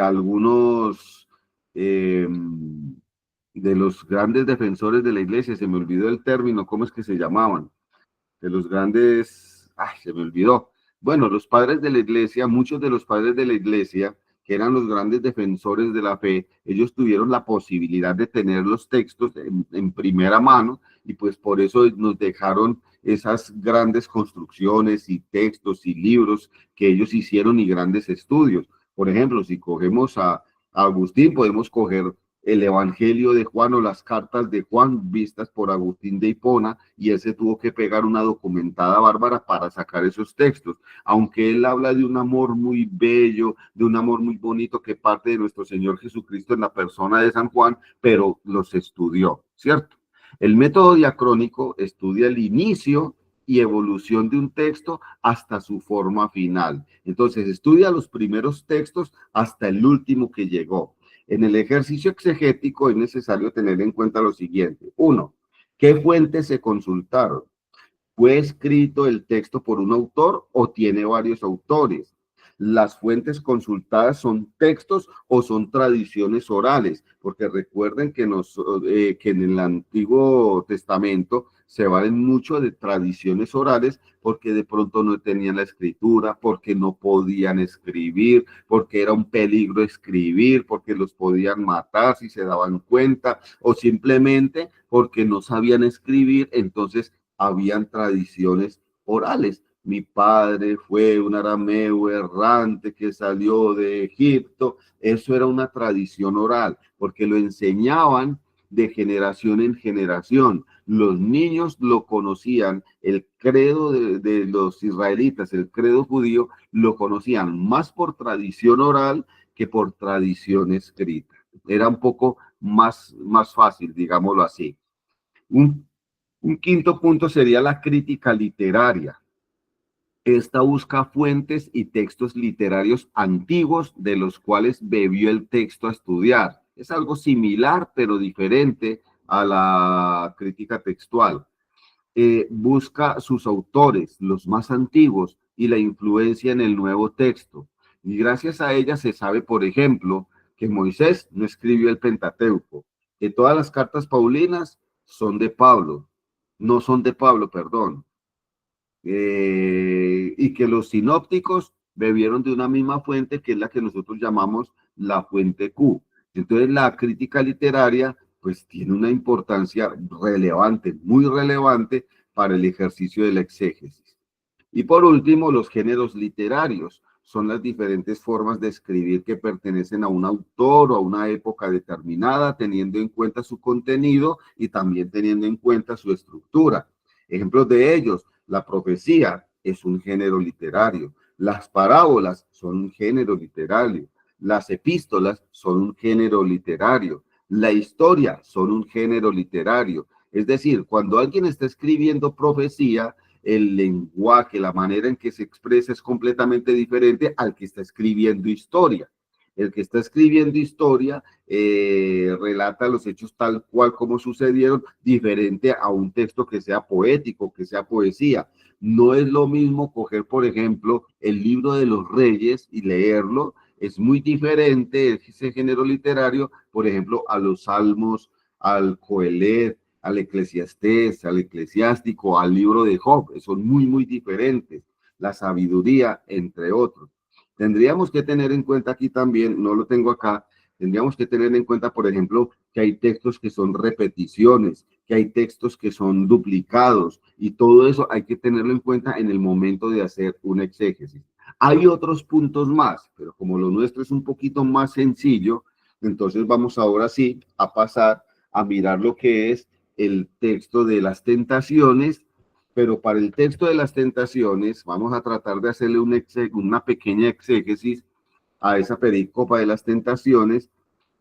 Algunos de los grandes defensores de la iglesia, se me olvidó el término, ¿cómo es que se llamaban? De los grandes, ay, se me olvidó. Bueno, los padres de la iglesia, muchos de los padres de la iglesia, que eran los grandes defensores de la fe, ellos tuvieron la posibilidad de tener los textos en primera mano, y pues por eso nos dejaron esas grandes construcciones y textos y libros que ellos hicieron y grandes estudios. Por ejemplo, si cogemos a Agustín, podemos coger el Evangelio de Juan o las cartas de Juan vistas por Agustín de Hipona, y él se tuvo que pegar una documentada bárbara para sacar esos textos, aunque él habla de un amor muy bello, de un amor muy bonito que parte de nuestro Señor Jesucristo en la persona de San Juan, pero los estudió, ¿cierto? El método diacrónico estudia el inicio y evolución de un texto hasta su forma final. Entonces, estudia los primeros textos hasta el último que llegó. En el ejercicio exegético es necesario tener en cuenta lo siguiente. 1. ¿Qué fuentes se consultaron? ¿Fue escrito el texto por un autor o tiene varios autores? Las fuentes consultadas son textos o son tradiciones orales, porque recuerden que en el Antiguo Testamento se valen mucho de tradiciones orales, porque de pronto no tenían la escritura, porque no podían escribir, porque era un peligro escribir, porque los podían matar si se daban cuenta, o simplemente porque no sabían escribir. Entonces habían tradiciones orales. Mi padre fue un arameo errante que salió de Egipto. Eso era una tradición oral, porque lo enseñaban de generación en generación. Los niños lo conocían, el credo de los israelitas, el credo judío, lo conocían más por tradición oral que por tradición escrita. Era un poco más fácil, digámoslo así. Un quinto punto sería la crítica literaria. Esta busca fuentes y textos literarios antiguos de los cuales bebió el texto a estudiar. Es algo similar, pero diferente a la crítica textual. Busca sus autores, los más antiguos, y la influencia en el nuevo texto. Y gracias a ella se sabe, por ejemplo, que Moisés no escribió el Pentateuco, que todas las cartas paulinas son de Pablo, no son de Pablo, perdón, y que los sinópticos bebieron de una misma fuente que es la que nosotros llamamos la fuente Q. Entonces la crítica literaria pues tiene una importancia relevante, muy relevante para el ejercicio de la exégesis. Y por último, los géneros literarios son las diferentes formas de escribir que pertenecen a un autor o a una época determinada, teniendo en cuenta su contenido y también teniendo en cuenta su estructura. Ejemplos de ellos: la profecía es un género literario, las parábolas son un género literario, las epístolas son un género literario, la historia son un género literario. Es decir, cuando alguien está escribiendo profecía, el lenguaje, la manera en que se expresa es completamente diferente al que está escribiendo historia. El que está escribiendo historia relata los hechos tal cual como sucedieron, diferente a un texto que sea poético, que sea poesía. No es lo mismo coger, por ejemplo, el libro de los Reyes y leerlo. Es muy diferente ese género literario, por ejemplo, a los Salmos, al Coelet, al Eclesiastés, al Eclesiástico, al libro de Job. Son muy, muy diferentes. La sabiduría, entre otros. Tendríamos que tener en cuenta aquí también, no lo tengo acá, tendríamos que tener en cuenta, por ejemplo, que hay textos que son repeticiones, que hay textos que son duplicados, y todo eso hay que tenerlo en cuenta en el momento de hacer una exégesis. Hay otros puntos más, pero como lo nuestro es un poquito más sencillo, entonces vamos ahora sí a pasar a mirar lo que es el texto de las tentaciones. Pero para el texto de las tentaciones vamos a tratar de hacerle una pequeña exégesis a esa pericopa de las tentaciones.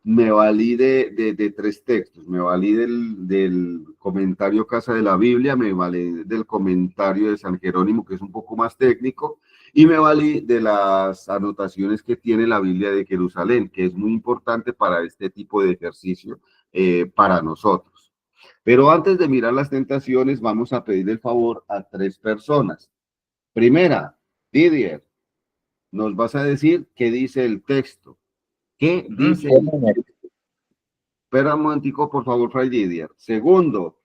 Me valí de tres textos. Me valí del comentario Casa de la Biblia, me valí del comentario de San Jerónimo, que es un poco más técnico, y me valí de las anotaciones que tiene la Biblia de Jerusalén, que es muy importante para este tipo de ejercicio para nosotros. Pero antes de mirar las tentaciones, vamos a pedir el favor a tres personas. Primera, Didier, nos vas a decir qué dice el texto. ¿Qué dice el texto? Espera un momentico, por favor, Fray Didier. Segundo,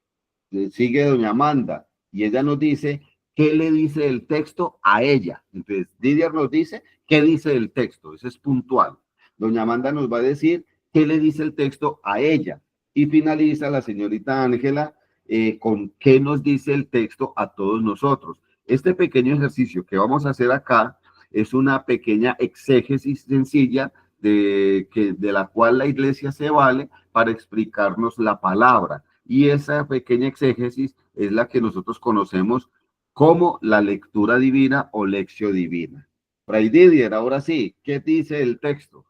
sigue doña Amanda y ella nos dice qué le dice el texto a ella. Entonces, Didier nos dice qué dice el texto. Eso es puntual. Doña Amanda nos va a decir qué le dice el texto a ella. Y finaliza la señorita Ángela con qué nos dice el texto a todos nosotros. Este pequeño ejercicio que vamos a hacer acá es una pequeña exégesis sencilla de la cual la iglesia se vale para explicarnos la palabra. Y esa pequeña exégesis es la que nosotros conocemos como la lectura divina o lección divina. Fray Didier, ahora sí, ¿qué dice el texto?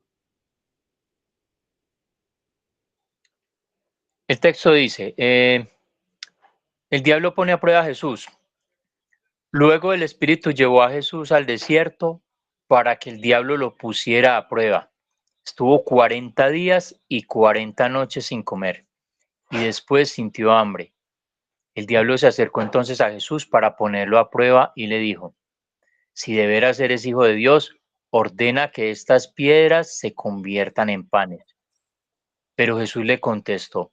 El texto dice, el diablo pone a prueba a Jesús. Luego el Espíritu llevó a Jesús al desierto para que el diablo lo pusiera a prueba. Estuvo 40 días y 40 noches sin comer, y después sintió hambre. El diablo se acercó entonces a Jesús para ponerlo a prueba y le dijo, si de veras eres hijo de Dios, ordena que estas piedras se conviertan en panes. Pero Jesús le contestó,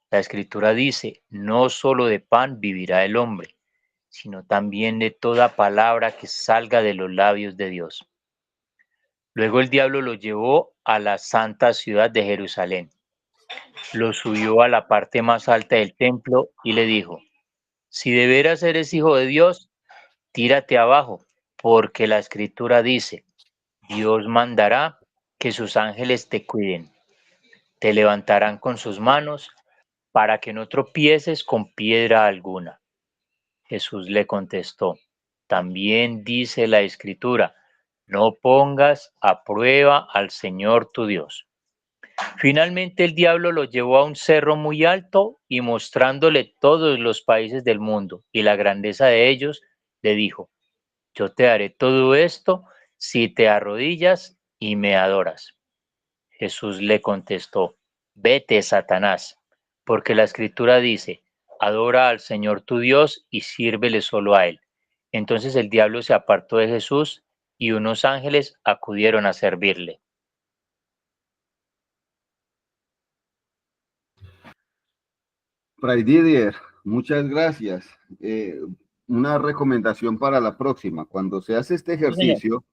la Escritura dice, no solo de pan vivirá el hombre, sino también de toda palabra que salga de los labios de Dios. Luego el diablo lo llevó a la santa ciudad de Jerusalén. Lo subió a la parte más alta del templo y le dijo, si de veras eres hijo de Dios, tírate abajo, porque la Escritura dice, Dios mandará que sus ángeles te cuiden, te levantarán con sus manos para que no tropieces con piedra alguna. Jesús le contestó, también dice la Escritura, no pongas a prueba al Señor tu Dios. Finalmente el diablo lo llevó a un cerro muy alto y mostrándole todos los países del mundo y la grandeza de ellos, le dijo: yo te daré todo esto si te arrodillas y me adoras. Jesús le contestó: vete, Satanás, porque la Escritura dice: adora al Señor tu Dios y sírvele solo a Él. Entonces el diablo se apartó de Jesús y unos ángeles acudieron a servirle. Fray Didier, muchas gracias. Una recomendación para la próxima. Cuando se hace este Sí, señor. ejercicio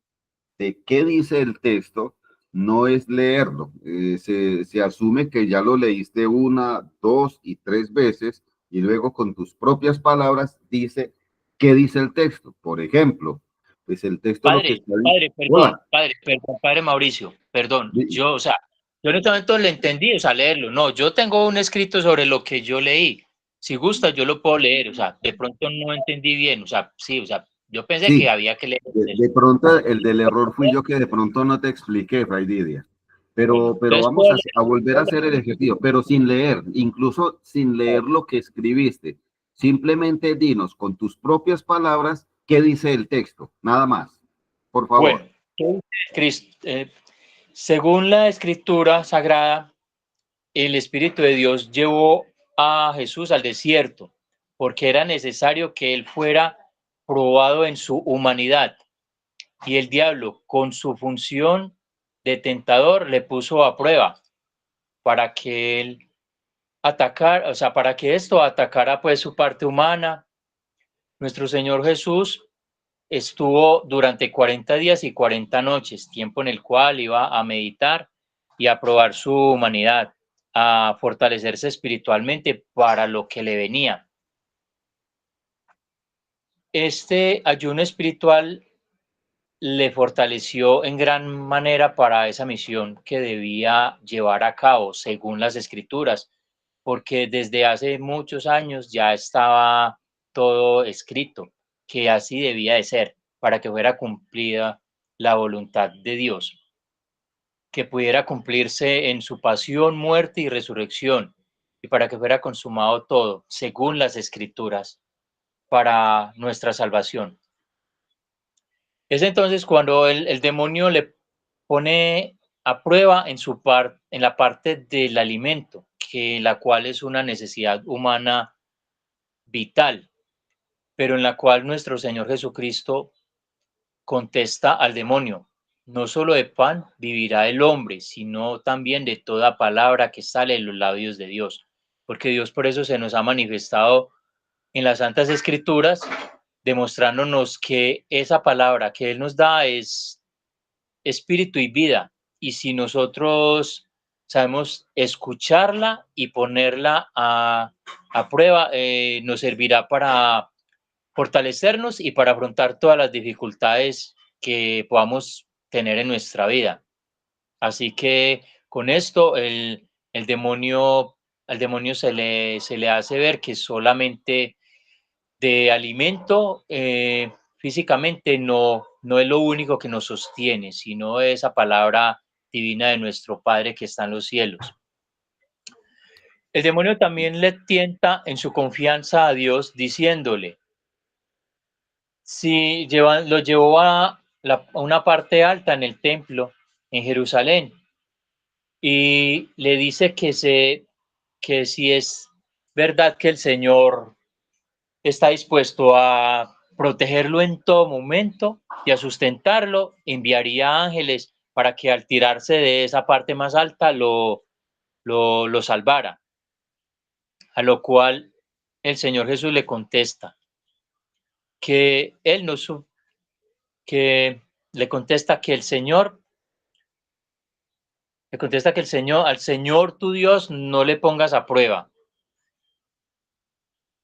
de qué dice el texto, no es leerlo. Se asume que ya lo leíste una, dos y tres veces y luego con tus propias palabras dice qué dice el texto. Por ejemplo, pues el texto lo que Padre, está ahí. padre, perdón, Hola. padre Mauricio, perdón. Di- Yo, o sea, yo en este momento le entendí, o sea, leerlo. No, yo tengo un escrito sobre lo que yo leí. Si gusta, yo lo puedo leer, o sea, de pronto no entendí bien, o sea, sí, o sea, yo pensé que Sí, había que leer el de texto. pronto el del error fui yo que de pronto no te expliqué, Fray Didier. Bueno, Pero entonces vamos puedo a volver a leer. hacer el ejercicio, pero sin leer, incluso sin leer lo que escribiste. Simplemente dinos con tus propias palabras qué dice el texto, nada más. Por Bueno, favor. según la escritura sagrada, el Espíritu de Dios llevó a Jesús al desierto porque era necesario que él fuera probado en su humanidad. Y el diablo, con su función de tentador, le puso a prueba para que él atacara, o sea, para que esto atacara pues su parte humana. Nuestro Señor Jesús estuvo durante 40 días y 40 noches, tiempo en el cual iba a meditar y a probar su humanidad, a fortalecerse espiritualmente para lo que le venía. Este ayuno espiritual le fortaleció en gran manera para esa misión que debía llevar a cabo según las escrituras, porque desde hace muchos años ya estaba todo escrito, que así debía de ser, para que fuera cumplida la voluntad de Dios, que pudiera cumplirse en su pasión, muerte y resurrección, y para que fuera consumado todo, según las escrituras, para nuestra salvación. Es entonces cuando el demonio le pone a prueba en la parte del alimento, que la cual es una necesidad humana vital, pero en la cual nuestro Señor Jesucristo contesta al demonio: no solo de pan vivirá el hombre, sino también de toda palabra que sale de los labios de Dios, porque Dios por eso se nos ha manifestado en las Santas Escrituras, demostrándonos que esa palabra que Él nos da es espíritu y vida. Y si nosotros sabemos escucharla y ponerla a prueba, nos servirá para fortalecernos y para afrontar todas las dificultades que podamos tener en nuestra vida. Así que con esto el demonio, al demonio se le hace ver que solamente de alimento físicamente no es lo único que nos sostiene, sino esa palabra divina de nuestro Padre que está en los cielos. El demonio también le tienta en su confianza a Dios diciéndole: si lo llevó a una parte alta en el templo en Jerusalén y le dice que si es verdad que el Señor está dispuesto a protegerlo en todo momento y a sustentarlo, enviaría ángeles para que al tirarse de esa parte más alta lo salvara. A lo cual el Señor Jesús le contesta que él no que le contesta que el Señor le contesta que al Señor tu Dios no le pongas a prueba,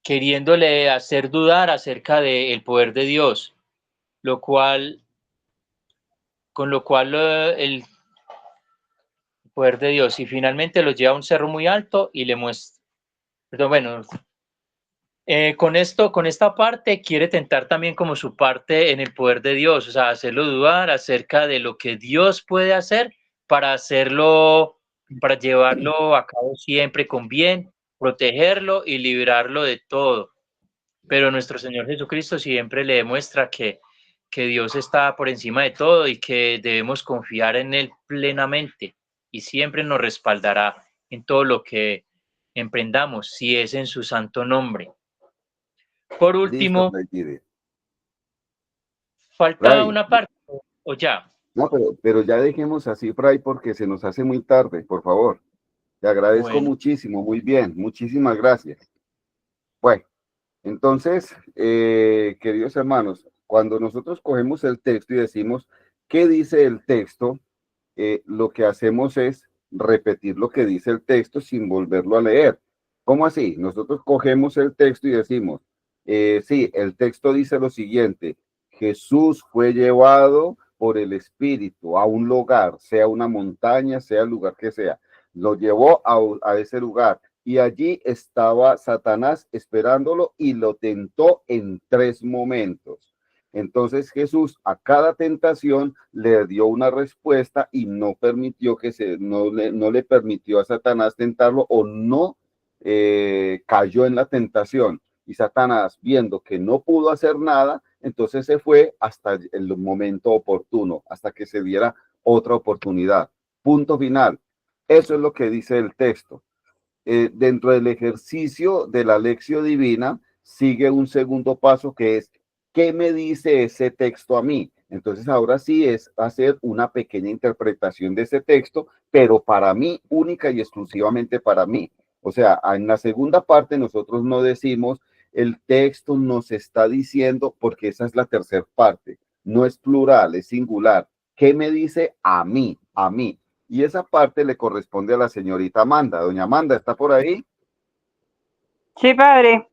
queriéndole hacer dudar acerca del poder de Dios, lo cual con lo cual el poder de Dios, y finalmente lo lleva a un cerro muy alto y le muestra, perdón, bueno, con esta parte quiere tentar también como su parte en el poder de Dios, o sea, hacerlo dudar acerca de lo que Dios puede hacer para hacerlo para llevarlo a cabo siempre con bien, protegerlo y librarlo de todo. Pero nuestro Señor Jesucristo siempre le demuestra que Dios está por encima de todo y que debemos confiar en Él plenamente y siempre nos respaldará en todo lo que emprendamos, si es en su santo nombre. Por Listo, último, Fray Pide. falta Fray, una parte, o ya. no, pero ya dejemos así, Fray, porque se nos hace muy tarde, por favor. Te agradezco Bueno, muchísimo, muy bien, muchísimas gracias. Bueno, entonces, queridos hermanos, cuando nosotros cogemos el texto y decimos, ¿qué dice el texto? Lo que hacemos es repetir lo que dice el texto sin volverlo a leer. ¿Cómo así? Nosotros cogemos el texto y decimos, sí, el texto dice lo siguiente, Jesús fue llevado por el Espíritu a un lugar, sea una montaña, sea el lugar que sea, lo llevó a ese lugar y allí estaba Satanás esperándolo y lo tentó en 3 momentos. Entonces Jesús a cada tentación le dio una respuesta y no permitió no le permitió a Satanás tentarlo o no cayó en la tentación. Y Satanás, viendo que no pudo hacer nada, entonces se fue hasta el momento oportuno, hasta que se diera otra oportunidad. Punto final. Eso es lo que dice el texto. Dentro del ejercicio de la lección divina, sigue un segundo paso que es, ¿qué me dice ese texto a mí? Entonces ahora sí es hacer una pequeña interpretación de ese texto, pero para mí, única y exclusivamente para mí. O sea, en la segunda parte nosotros no decimos, el texto nos está diciendo, porque esa es la tercera parte, no es plural, es singular. ¿Qué me dice a mí? A mí. Y esa parte le corresponde a la señorita Amanda. Doña Amanda, ¿está por ahí? Sí, padre,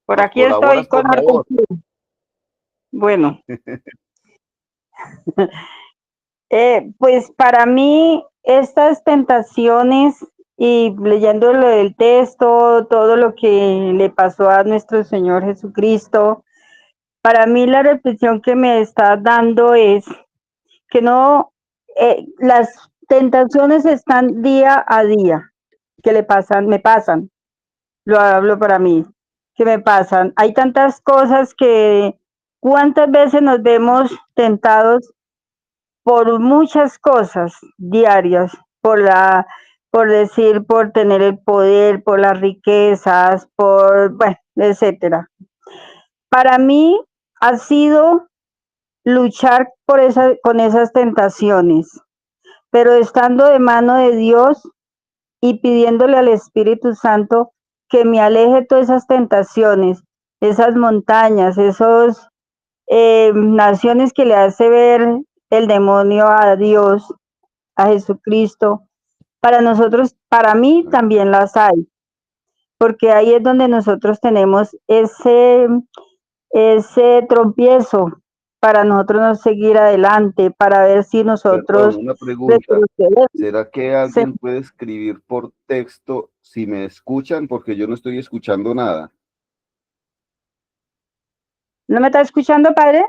por ¿Nos aquí estoy colaboras, con por favor? atención. Bueno, pues para mí estas tentaciones y leyéndolo del texto, todo lo que le pasó a nuestro Señor Jesucristo, para mí la reflexión que me está dando es que no, las tentaciones están día a día, que le pasan, me pasan, lo hablo para mí, que me pasan. Hay tantas cosas que cuántas veces nos vemos tentados por muchas cosas diarias, por decir, por tener el poder, por las riquezas, bueno, etcétera. Para mí ha sido luchar con esas tentaciones, pero estando de mano de Dios y pidiéndole al Espíritu Santo que me aleje todas esas tentaciones, esas montañas, esos naciones que le hace ver el demonio a Dios, a Jesucristo. Para nosotros, para mí también las hay, porque ahí es donde nosotros tenemos ese tropiezo para nosotros no seguir adelante, para ver si Perdón, nosotros una pregunta. retrocedemos. ¿Será que alguien puede escribir por texto si me escuchan? Porque yo no estoy escuchando nada. ¿No me está escuchando, padre?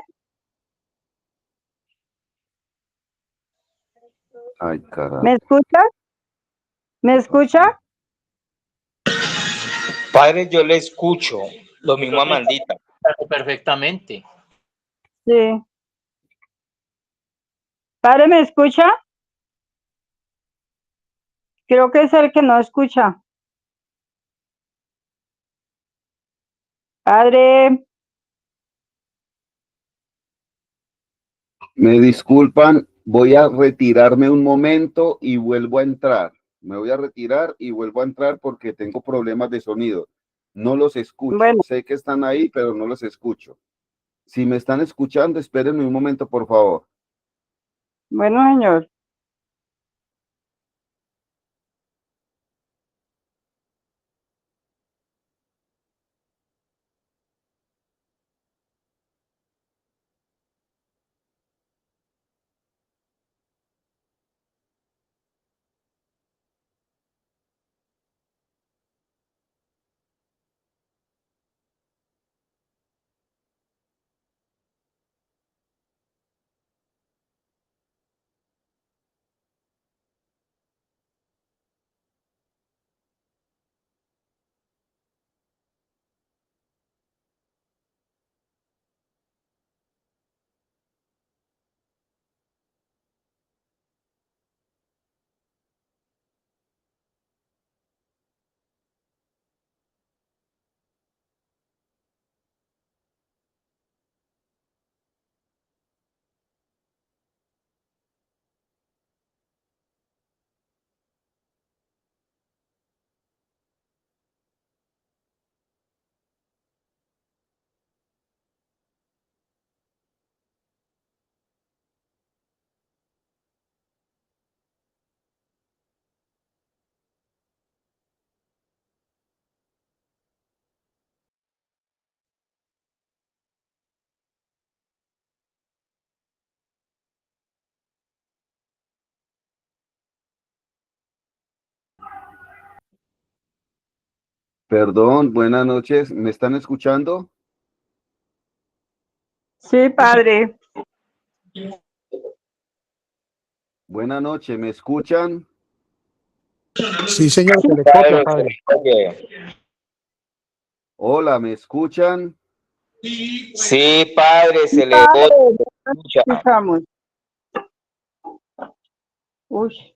Ay, ¿Me carajo. escucha? ¿Me escucha? Padre, yo le escucho, lo mismo a Mandita. perfectamente. Sí. ¿Padre, me escucha? Creo que es el que no escucha. Padre, Me disculpan, voy a retirarme un momento y vuelvo a entrar. Me voy a retirar y vuelvo a entrar porque tengo problemas de sonido. No los escucho. bueno, Sé que están ahí, pero no los escucho. Si me están escuchando, espérenme un momento, por favor. bueno, señor. Perdón, buenas noches. ¿Me están escuchando? Sí, padre. Buenas noches, ¿me escuchan? Sí, señor, se le Padre, copia, se padre. le oye. Hola, ¿me escuchan? Sí, padre, Sí, se le padre. escucha. Escuchamos. Uy.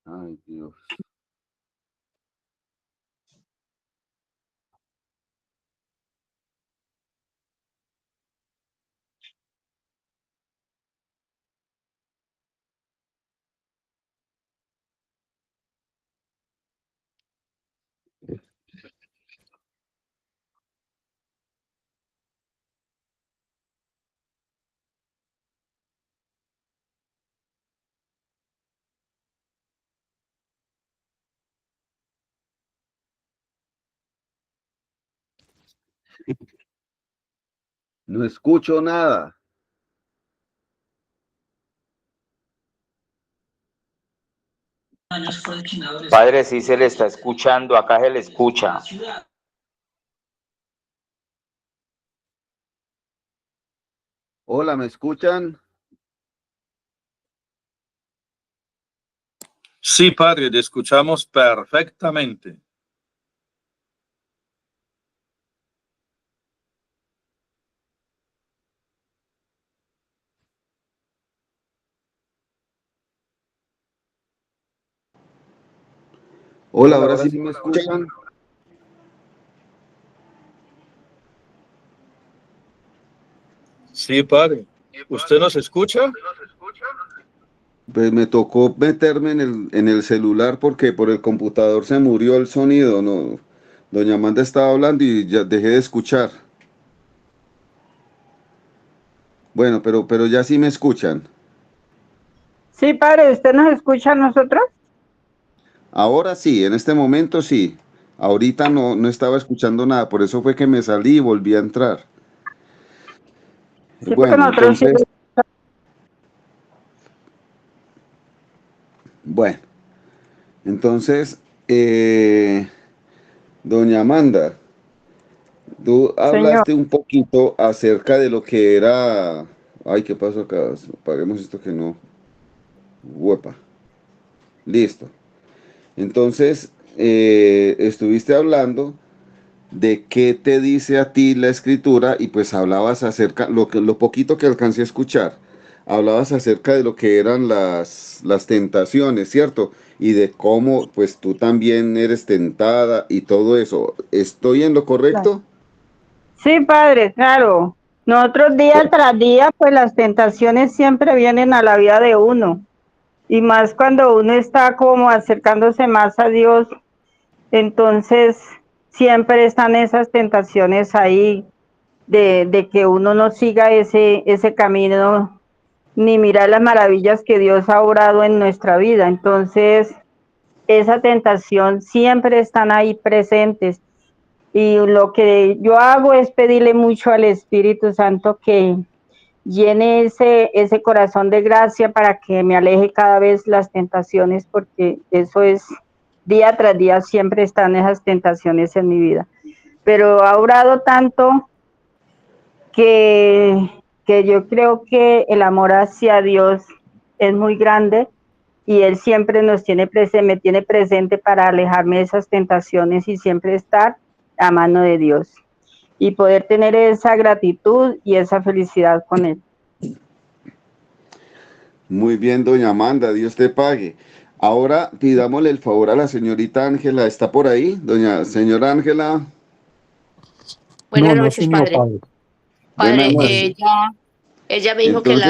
Ay, Dios. No escucho nada. Padre, sí se le está escuchando, acá se le escucha. Hola, ¿me escuchan? Sí, padre, le escuchamos perfectamente. Hola, ahora sí me escuchan. Sí, padre. ¿Usted nos escucha? Pues me tocó meterme en el celular porque por el computador se murió el sonido, no. Doña Amanda estaba hablando y ya dejé de escuchar. Bueno, pero ya sí me escuchan. Sí, padre, ¿usted nos escucha a nosotros? Ahora sí, en este momento sí. Ahorita no estaba escuchando nada, por eso fue que me salí y volví a entrar. Sí, porque Bueno, nosotros sí. bueno, entonces, doña Amanda, tú Señor. hablaste un poquito acerca de lo que era. Ay, ¿qué pasó acá? Apaguemos esto que no. Huepa. Listo. Entonces, estuviste hablando de qué te dice a ti la escritura y pues hablabas acerca, lo poquito que alcancé a escuchar, hablabas acerca de lo que eran las tentaciones, ¿cierto? Y de cómo pues tú también eres tentada y todo eso. ¿Estoy en lo correcto? Sí, padre, claro. Nosotros día tras día, pues las tentaciones siempre vienen a la vida de uno. Y más cuando uno está como acercándose más a Dios, entonces siempre están esas tentaciones ahí de que uno no siga ese camino ni mirar las maravillas que Dios ha obrado en nuestra vida. Entonces, esa tentación siempre están ahí presentes. Y lo que yo hago es pedirle mucho al Espíritu Santo que llene ese corazón de gracia para que me aleje cada vez las tentaciones, porque eso es día tras día, siempre están esas tentaciones en mi vida. Pero ha obrado tanto que, que yo creo que el amor hacia Dios es muy grande y Él siempre me tiene presente para alejarme de esas tentaciones y siempre estar a mano de Dios y poder tener esa gratitud y esa felicidad con Él. Muy bien, doña Amanda, Dios te pague. Ahora pidámosle el favor a la señorita Ángela, ¿está por ahí? Doña señora Ángela, No, Buenas no, noches, señor, padre. padre. buenas Padre, noches. ella me dijo Entonces,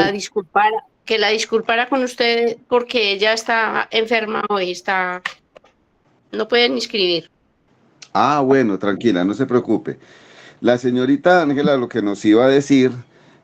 que la disculpara con usted porque ella está enferma hoy, no puede ni escribir. bueno, tranquila, no se preocupe. La señorita Ángela lo que nos iba a decir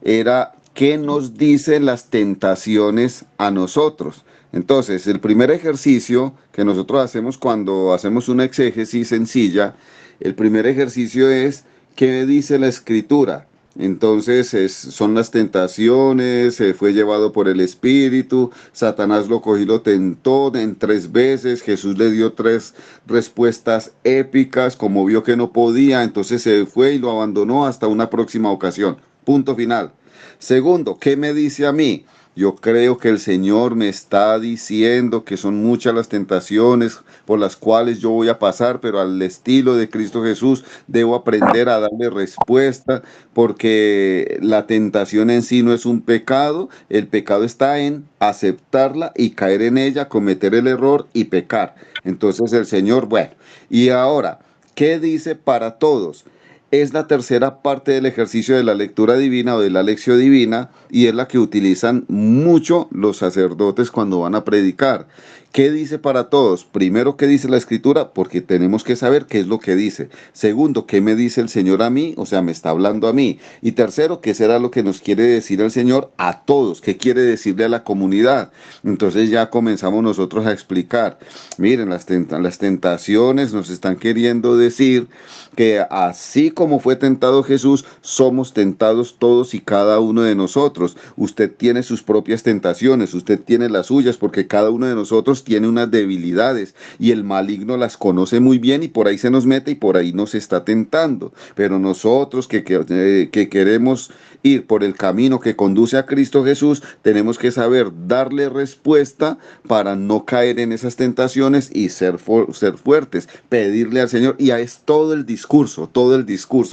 era qué nos dicen las tentaciones a nosotros. Entonces, el primer ejercicio que nosotros hacemos cuando hacemos una exégesis sencilla, el primer ejercicio es qué dice la escritura. Entonces son las tentaciones, se fue llevado por el Espíritu, Satanás lo cogió y lo tentó en 3 veces, Jesús le dio 3 respuestas épicas, como vio que no podía, entonces se fue y lo abandonó hasta una próxima ocasión. Punto final. Segundo, ¿qué me dice a mí? Yo creo que el Señor me está diciendo que son muchas las tentaciones por las cuales yo voy a pasar, pero al estilo de Cristo Jesús debo aprender a darle respuesta, porque la tentación en sí no es un pecado, el pecado está en aceptarla y caer en ella, cometer el error y pecar. Entonces el Señor, bueno, y ahora, ¿qué dice para todos? Es la tercera parte del ejercicio de la lectura divina o de la lección divina, y es la que utilizan mucho los sacerdotes cuando van a predicar. ¿Qué dice para todos? Primero, ¿qué dice la Escritura? Porque tenemos que saber qué es lo que dice. Segundo, ¿qué me dice el Señor a mí? O sea, me está hablando a mí. Y tercero, ¿qué será lo que nos quiere decir el Señor a todos? ¿Qué quiere decirle a la comunidad? Entonces ya comenzamos nosotros a explicar. Miren, las tentaciones nos están queriendo decir que así como fue tentado Jesús, somos tentados todos y cada uno de nosotros. Usted tiene sus propias tentaciones, usted tiene las suyas, porque cada uno de nosotros tiene unas debilidades y el maligno las conoce muy bien y por ahí se nos mete y por ahí nos está tentando. Pero nosotros que queremos ir por el camino que conduce a Cristo Jesús, tenemos que saber darle respuesta para no caer en esas tentaciones y ser fuertes, pedirle al Señor, y es todo el discurso,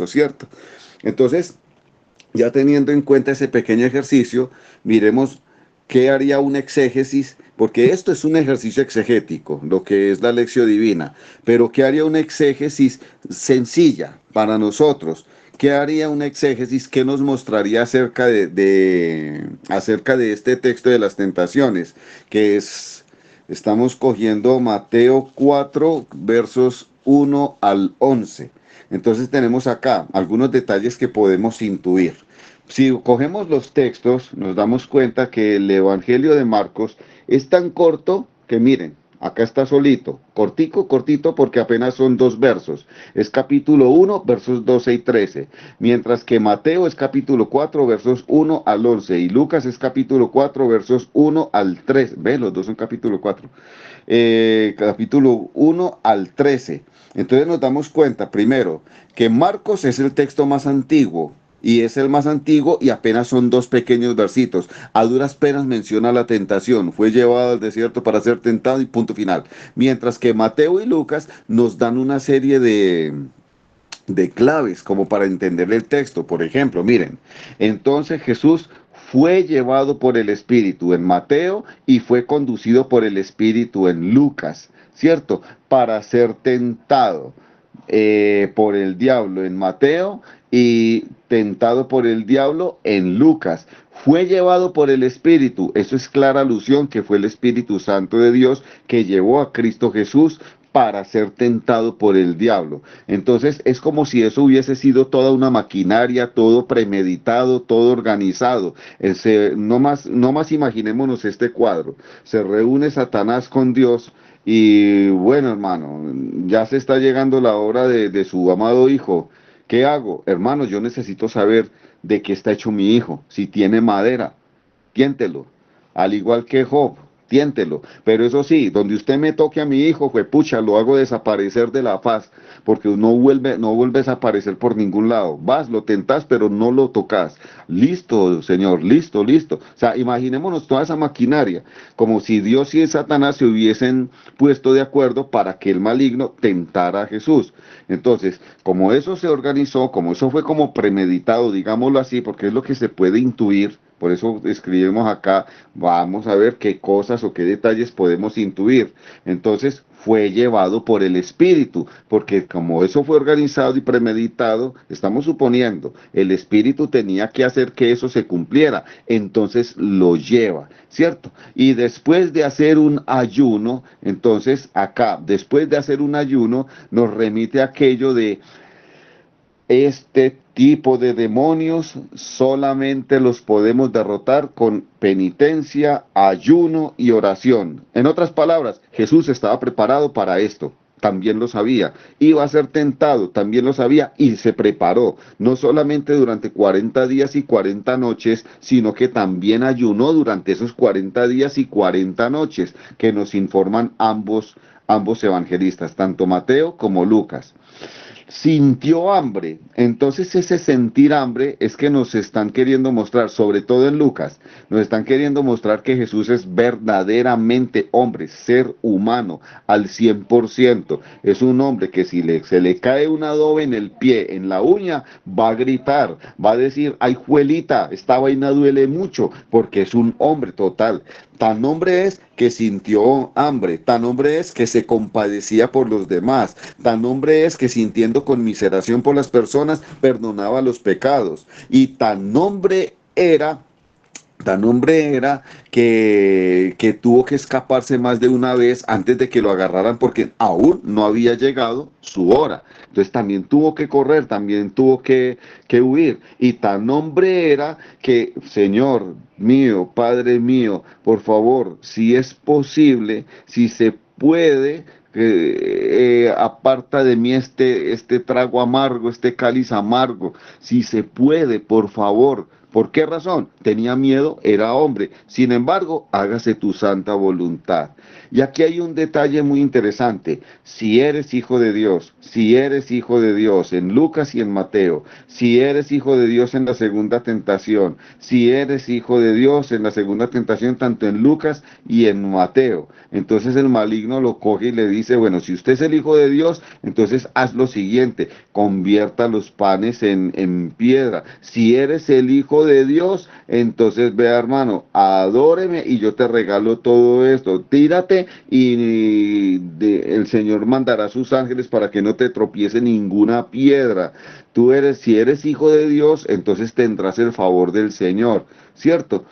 ¿cierto? Entonces, ya teniendo en cuenta ese pequeño ejercicio, miremos qué haría un exégesis, porque esto es un ejercicio exegético, lo que es la lección divina, pero qué haría una exégesis sencilla para nosotros. ¿Qué haría una exégesis? ¿Qué nos mostraría acerca de este texto de las tentaciones? Que estamos cogiendo Mateo 4, versos 1 al 11. Entonces tenemos acá algunos detalles que podemos intuir. Si cogemos los textos, nos damos cuenta que el Evangelio de Marcos es tan corto que miren, acá está solito, cortito, porque apenas son 2 versos. Es capítulo 1, versos 12 y 13. Mientras que Mateo es capítulo 4, versos 1 al 11. Y Lucas es capítulo 4, versos 1 al 3. Ve, los dos son capítulo 4. Capítulo 1 al 13. Entonces nos damos cuenta, primero, que Marcos es el texto más antiguo. Y es el más antiguo y apenas son 2 pequeños versitos. A duras penas menciona la tentación. Fue llevado al desierto para ser tentado y punto final. Mientras que Mateo y Lucas nos dan una serie de claves como para entender el texto. Por ejemplo, miren, entonces Jesús fue llevado por el Espíritu en Mateo y fue conducido por el Espíritu en Lucas, ¿cierto? Para ser tentado por el diablo en Mateo y tentado por el diablo en Lucas. Fue llevado por el Espíritu. Eso es clara alusión que fue el Espíritu Santo de Dios que llevó a Cristo Jesús para ser tentado por el diablo. Entonces es como si eso hubiese sido toda una maquinaria, todo premeditado, todo organizado. No más imaginémonos este cuadro. Se reúne Satanás con Dios y bueno, hermano, ya se está llegando la hora de su amado hijo. ¿Qué hago? Hermano, yo necesito saber de qué está hecho mi hijo. Si tiene madera, tiéntelo. Al igual que Job, tiéntelo. Pero eso sí, donde usted me toque a mi hijo, pucha, lo hago desaparecer de la faz, porque no vuelve a desaparecer por ningún lado. Vas, lo tentás, pero no lo tocas. Listo, Señor, listo. O sea, imaginémonos toda esa maquinaria, como si Dios y Satanás se hubiesen puesto de acuerdo para que el maligno tentara a Jesús. Entonces, como eso se organizó, como eso fue como premeditado, digámoslo así, porque es lo que se puede intuir. Por eso escribimos acá, vamos a ver qué cosas o qué detalles podemos intuir. Entonces fue llevado por el Espíritu, porque como eso fue organizado y premeditado, estamos suponiendo, el Espíritu tenía que hacer que eso se cumpliera, entonces lo lleva, ¿cierto? Y después de hacer un ayuno, entonces acá, después de hacer un ayuno, nos remite a aquello de este tipo de demonios solamente los podemos derrotar con penitencia, ayuno y oración. En otras palabras, Jesús estaba preparado para esto. también lo sabía. Iba a ser tentado, también lo sabía y se preparó, no solamente durante 40 días y 40 noches, sino que también ayunó durante esos 40 días y 40 noches, que nos informan ambos evangelistas, tanto Mateo como Lucas. Sintió hambre. Entonces ese sentir hambre es que nos están queriendo mostrar, sobre todo en Lucas, nos están queriendo mostrar que Jesús es verdaderamente hombre, ser humano al 100%. Es un hombre que si se le cae un adobe en el pie, en la uña, va a gritar, va a decir, ay juelita, esta vaina duele mucho, porque es un hombre total. Tan hombre es que sintió hambre, tan hombre es que se compadecía por los demás, tan hombre es que sintiendo conmiseración por las personas perdonaba los pecados, y tan hombre era que tuvo que escaparse más de una vez antes de que lo agarraran porque aún no había llegado su hora. Entonces también tuvo que correr, también tuvo que huir. Y tan hombre era que, Señor mío, Padre mío, por favor, si es posible, si se puede, aparta de mí este trago amargo, este cáliz amargo, si se puede, por favor. ¿Por qué razón? Tenía miedo, era hombre. Sin embargo, hágase tu santa voluntad. Y aquí hay un detalle muy interesante. Si eres hijo de Dios, en Lucas y en Mateo, si eres hijo de Dios en la segunda tentación, si eres hijo de Dios en la segunda tentación, tanto en Lucas y en Mateo, entonces el maligno lo coge y le dice, bueno, si usted es el hijo de Dios, entonces haz lo siguiente, convierta los panes en piedra. Si eres el hijo de Dios, entonces vea, hermano, adóreme y yo te regalo todo esto, tírate y el Señor mandará a sus ángeles para que no te tropiece ninguna piedra. Si eres hijo de Dios, entonces tendrás el favor del Señor, ¿cierto?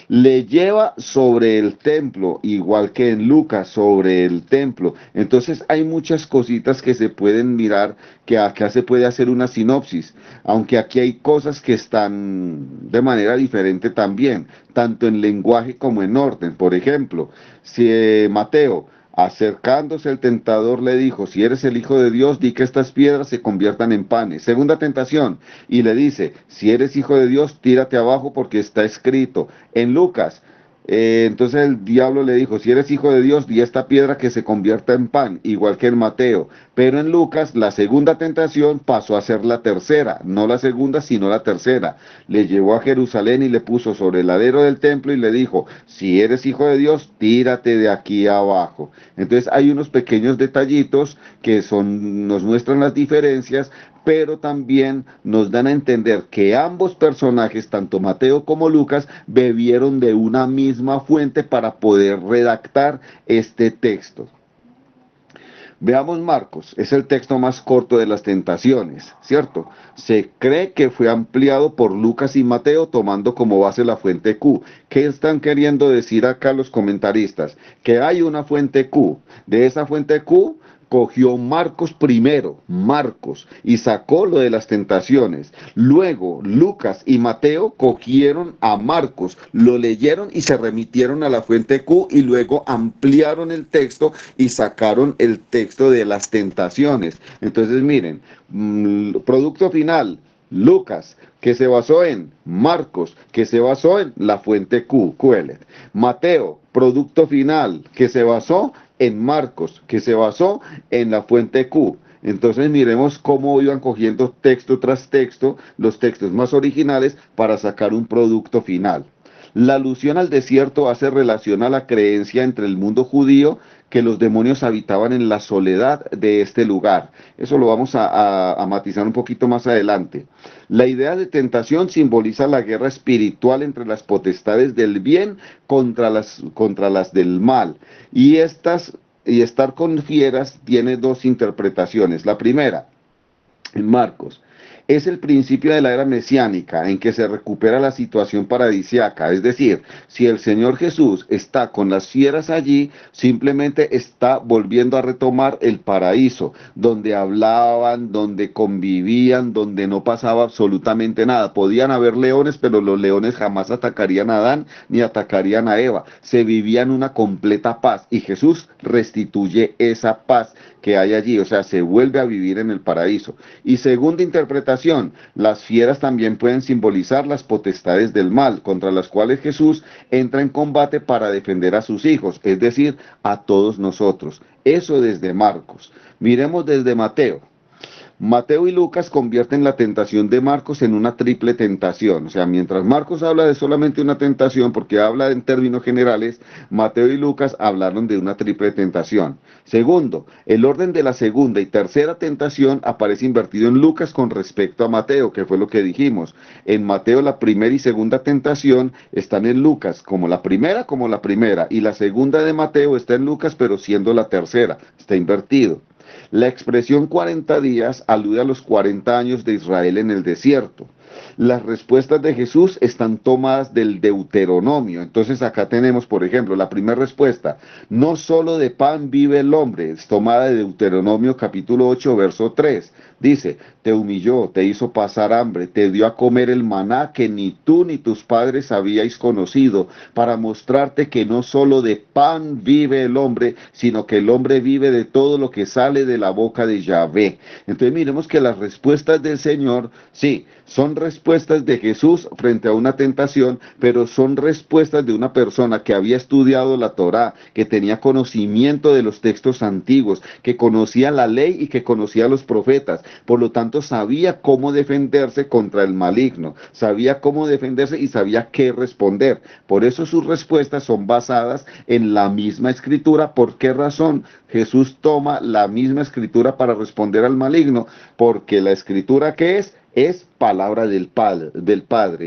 Le lleva sobre el templo, igual que en Lucas, sobre el templo. Entonces hay muchas cositas que se pueden mirar, que acá se puede hacer una sinopsis, aunque aquí hay cosas que están de manera diferente también, tanto en lenguaje como en orden. Por ejemplo, si Mateo, acercándose el tentador, le dijo, si eres el Hijo de Dios, di que estas piedras se conviertan en panes. Segunda tentación, y le dice, si eres Hijo de Dios, tírate abajo porque está escrito. En Lucas, entonces el diablo le dijo, si eres hijo de Dios, di esta piedra que se convierta en pan, igual que en Mateo. Pero en Lucas, la segunda tentación pasó a ser la tercera, no la segunda, sino la tercera. Le llevó a Jerusalén y le puso sobre el ladero del templo y le dijo, si eres hijo de Dios, tírate de aquí abajo. Entonces hay unos pequeños detallitos que nos muestran las diferencias, pero también nos dan a entender que ambos personajes, tanto Mateo como Lucas, bebieron de una misma fuente para poder redactar este texto. Veamos Marcos, es el texto más corto de las tentaciones, ¿cierto? Se cree que fue ampliado por Lucas y Mateo tomando como base la fuente Q. ¿Qué están queriendo decir acá los comentaristas? Que hay una fuente Q. De esa fuente Q cogió Marcos primero, y sacó lo de las tentaciones. Luego Lucas y Mateo cogieron a Marcos, lo leyeron y se remitieron a la fuente Q y luego ampliaron el texto y sacaron el texto de las tentaciones. Entonces miren, producto final, Lucas, que se basó en Marcos, que se basó en la fuente Q, QL. Mateo, producto final, que se basó en Marcos, que se basó en la fuente Q. Entonces miremos cómo iban cogiendo texto tras texto, los textos más originales, para sacar un producto final. La alusión al desierto hace relación a la creencia entre el mundo judío que los demonios habitaban en la soledad de este lugar. Eso lo vamos a matizar un poquito más adelante. La idea de tentación simboliza la guerra espiritual entre las potestades del bien contra las del mal. Y estar con fieras tiene dos interpretaciones. La primera, en Marcos, es el principio de la era mesiánica en que se recupera la situación paradisiaca, es decir, si el Señor Jesús está con las fieras allí, simplemente está volviendo a retomar el paraíso, donde hablaban, donde convivían, donde no pasaba absolutamente nada. Podían haber leones, pero los leones jamás atacarían a Adán ni atacarían a Eva. Se vivía en una completa paz y Jesús restituye esa paz que hay allí, o sea, se vuelve a vivir en el paraíso. Y segunda interpretación, las fieras también pueden simbolizar las potestades del mal, contra las cuales Jesús entra en combate para defender a sus hijos, es decir, a todos nosotros. Eso desde Marcos. Miremos desde Mateo. Mateo y Lucas convierten la tentación de Marcos en una triple tentación. O sea, mientras Marcos habla de solamente una tentación, porque habla en términos generales, Mateo y Lucas hablaron de una triple tentación. Segundo, el orden de la segunda y tercera tentación aparece invertido en Lucas con respecto a Mateo, que fue lo que dijimos. En Mateo la primera y segunda tentación están en Lucas, como la primera, y la segunda de Mateo está en Lucas, pero siendo la tercera, está invertido. La expresión 40 días alude a los 40 años de Israel en el desierto. Las respuestas de Jesús están tomadas del Deuteronomio. Entonces acá tenemos, por ejemplo, la primera respuesta, no solo de pan vive el hombre, es tomada de Deuteronomio capítulo 8, verso 3. Dice, te humilló, te hizo pasar hambre, te dio a comer el maná que ni tú ni tus padres habíais conocido, para mostrarte que no solo de pan vive el hombre, sino que el hombre vive de todo lo que sale de la boca de Yahvé. Entonces miremos que las respuestas del Señor, sí, son respuestas de Jesús frente a una tentación, pero son respuestas de una persona que había estudiado la Torá, que tenía conocimiento de los textos antiguos, que conocía la ley y que conocía a los profetas. Por lo tanto, sabía cómo defenderse contra el maligno, sabía cómo defenderse y sabía qué responder. Por eso sus respuestas son basadas en la misma escritura. ¿Por qué razón? Jesús toma la misma escritura para responder al maligno, porque la escritura, ¿qué es? Es palabra del Padre,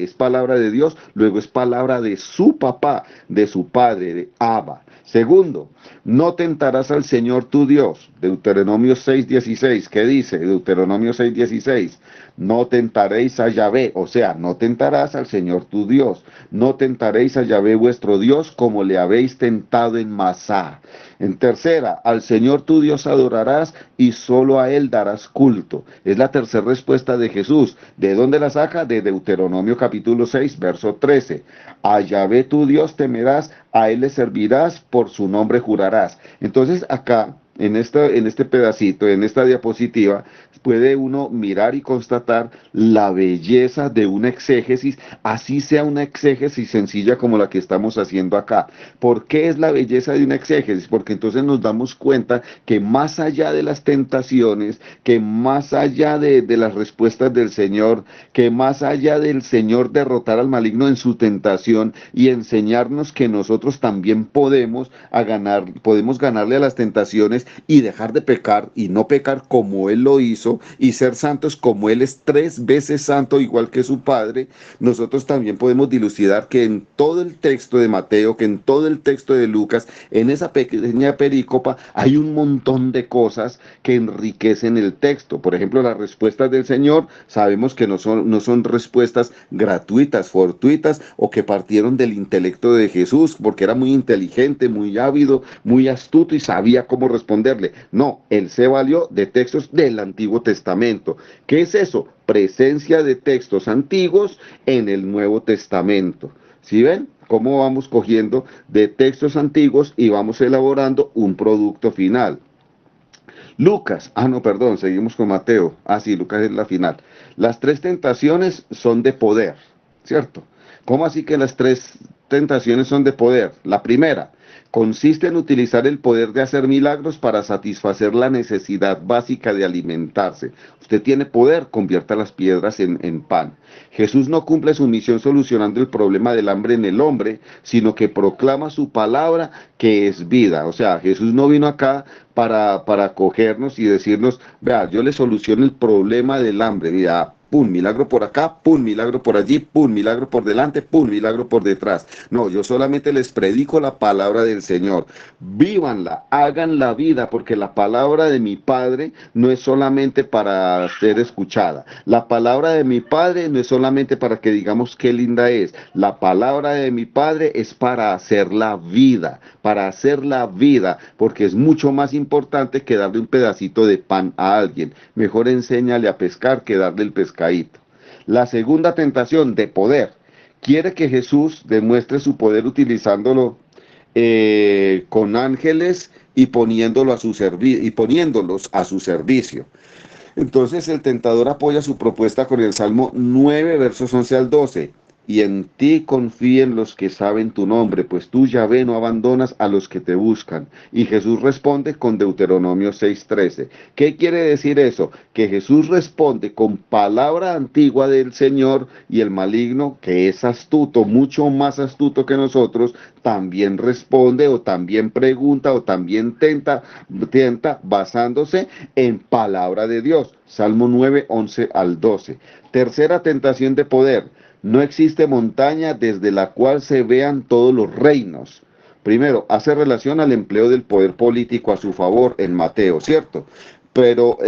es palabra de Dios, luego es palabra de su papá, de su padre, de Abba. Segundo, no tentarás al Señor tu Dios. Deuteronomio 6:16, ¿qué dice? Deuteronomio 6:16, no tentaréis a Yahvé, o sea, no tentarás al Señor tu Dios. No tentaréis a Yahvé vuestro Dios como le habéis tentado en Masá. En tercera, al Señor tu Dios adorarás y solo a Él darás culto. Es la tercera respuesta de Jesús. ¿De dónde la saca? De Deuteronomio capítulo 6, verso 13. A Yahvé tu Dios temerás, a Él le servirás, por su nombre jurarás. Entonces acá, en este pedacito, en esta diapositiva, puede uno mirar y constatar la belleza de una exégesis, así sea una exégesis sencilla como la que estamos haciendo acá. ¿Por qué es la belleza de una exégesis? Porque entonces nos damos cuenta que más allá de las tentaciones, que más allá de las respuestas del Señor, que más allá del Señor derrotar al maligno en su tentación y enseñarnos que nosotros también podemos ganarle a las tentaciones y dejar de pecar y no pecar como Él lo hizo y ser santos como Él es 3 veces santo igual que su Padre, nosotros también podemos dilucidar que en todo el texto de Mateo, que en todo el texto de Lucas, en esa pequeña perícopa hay un montón de cosas que enriquecen el texto. Por ejemplo, las respuestas del Señor sabemos que no son respuestas gratuitas, fortuitas o que partieron del intelecto de Jesús porque era muy inteligente, muy ávido, muy astuto y sabía cómo responderle. No, Él se valió de textos del Antiguo Testamento. ¿Qué es eso? Presencia de textos antiguos en el Nuevo Testamento. ¿Sí ven? Cómo vamos cogiendo de textos antiguos y vamos elaborando un producto final. Lucas, seguimos con Mateo. Sí, Lucas es la final. Las 3 tentaciones son de poder, ¿cierto? ¿Cómo así que las 3 tentaciones son de poder? La primera consiste en utilizar el poder de hacer milagros para satisfacer la necesidad básica de alimentarse. Usted tiene poder, convierta las piedras en pan. Jesús no cumple su misión solucionando el problema del hambre en el hombre, sino que proclama su palabra que es vida. O sea, Jesús no vino acá para cogernos y decirnos, vea, yo le soluciono el problema del hambre, mira, pum, milagro por acá, pum, milagro por allí, pum, milagro por delante, pum, milagro por detrás. No, yo solamente les predico la palabra del Señor. Vívanla, hagan la vida, porque la palabra de mi Padre no es solamente para ser escuchada. La palabra de mi Padre no es solamente para que digamos qué linda es. La palabra de mi Padre es para hacer la vida, porque es mucho más importante que darle un pedacito de pan a alguien. Mejor enséñale a pescar que darle el pescadito. La segunda tentación, de poder. Quiere que Jesús demuestre su poder utilizándolo con ángeles y poniéndolos a su servicio. Entonces el tentador apoya su propuesta con el Salmo 9, versos 11 al 12. Y en ti confíen los que saben tu nombre, pues tú, Yahvé, no abandonas a los que te buscan. Y Jesús responde con Deuteronomio 6:13. ¿Qué quiere decir eso? Que Jesús responde con palabra antigua del Señor, y el maligno, que es astuto, mucho más astuto que nosotros, también responde o también pregunta o también tenta basándose en palabra de Dios. Salmo 9, 11 al 12. Tercera tentación de poder. No existe montaña desde la cual se vean todos los reinos. Primero, hace relación al empleo del poder político a su favor en Mateo, ¿cierto? Pero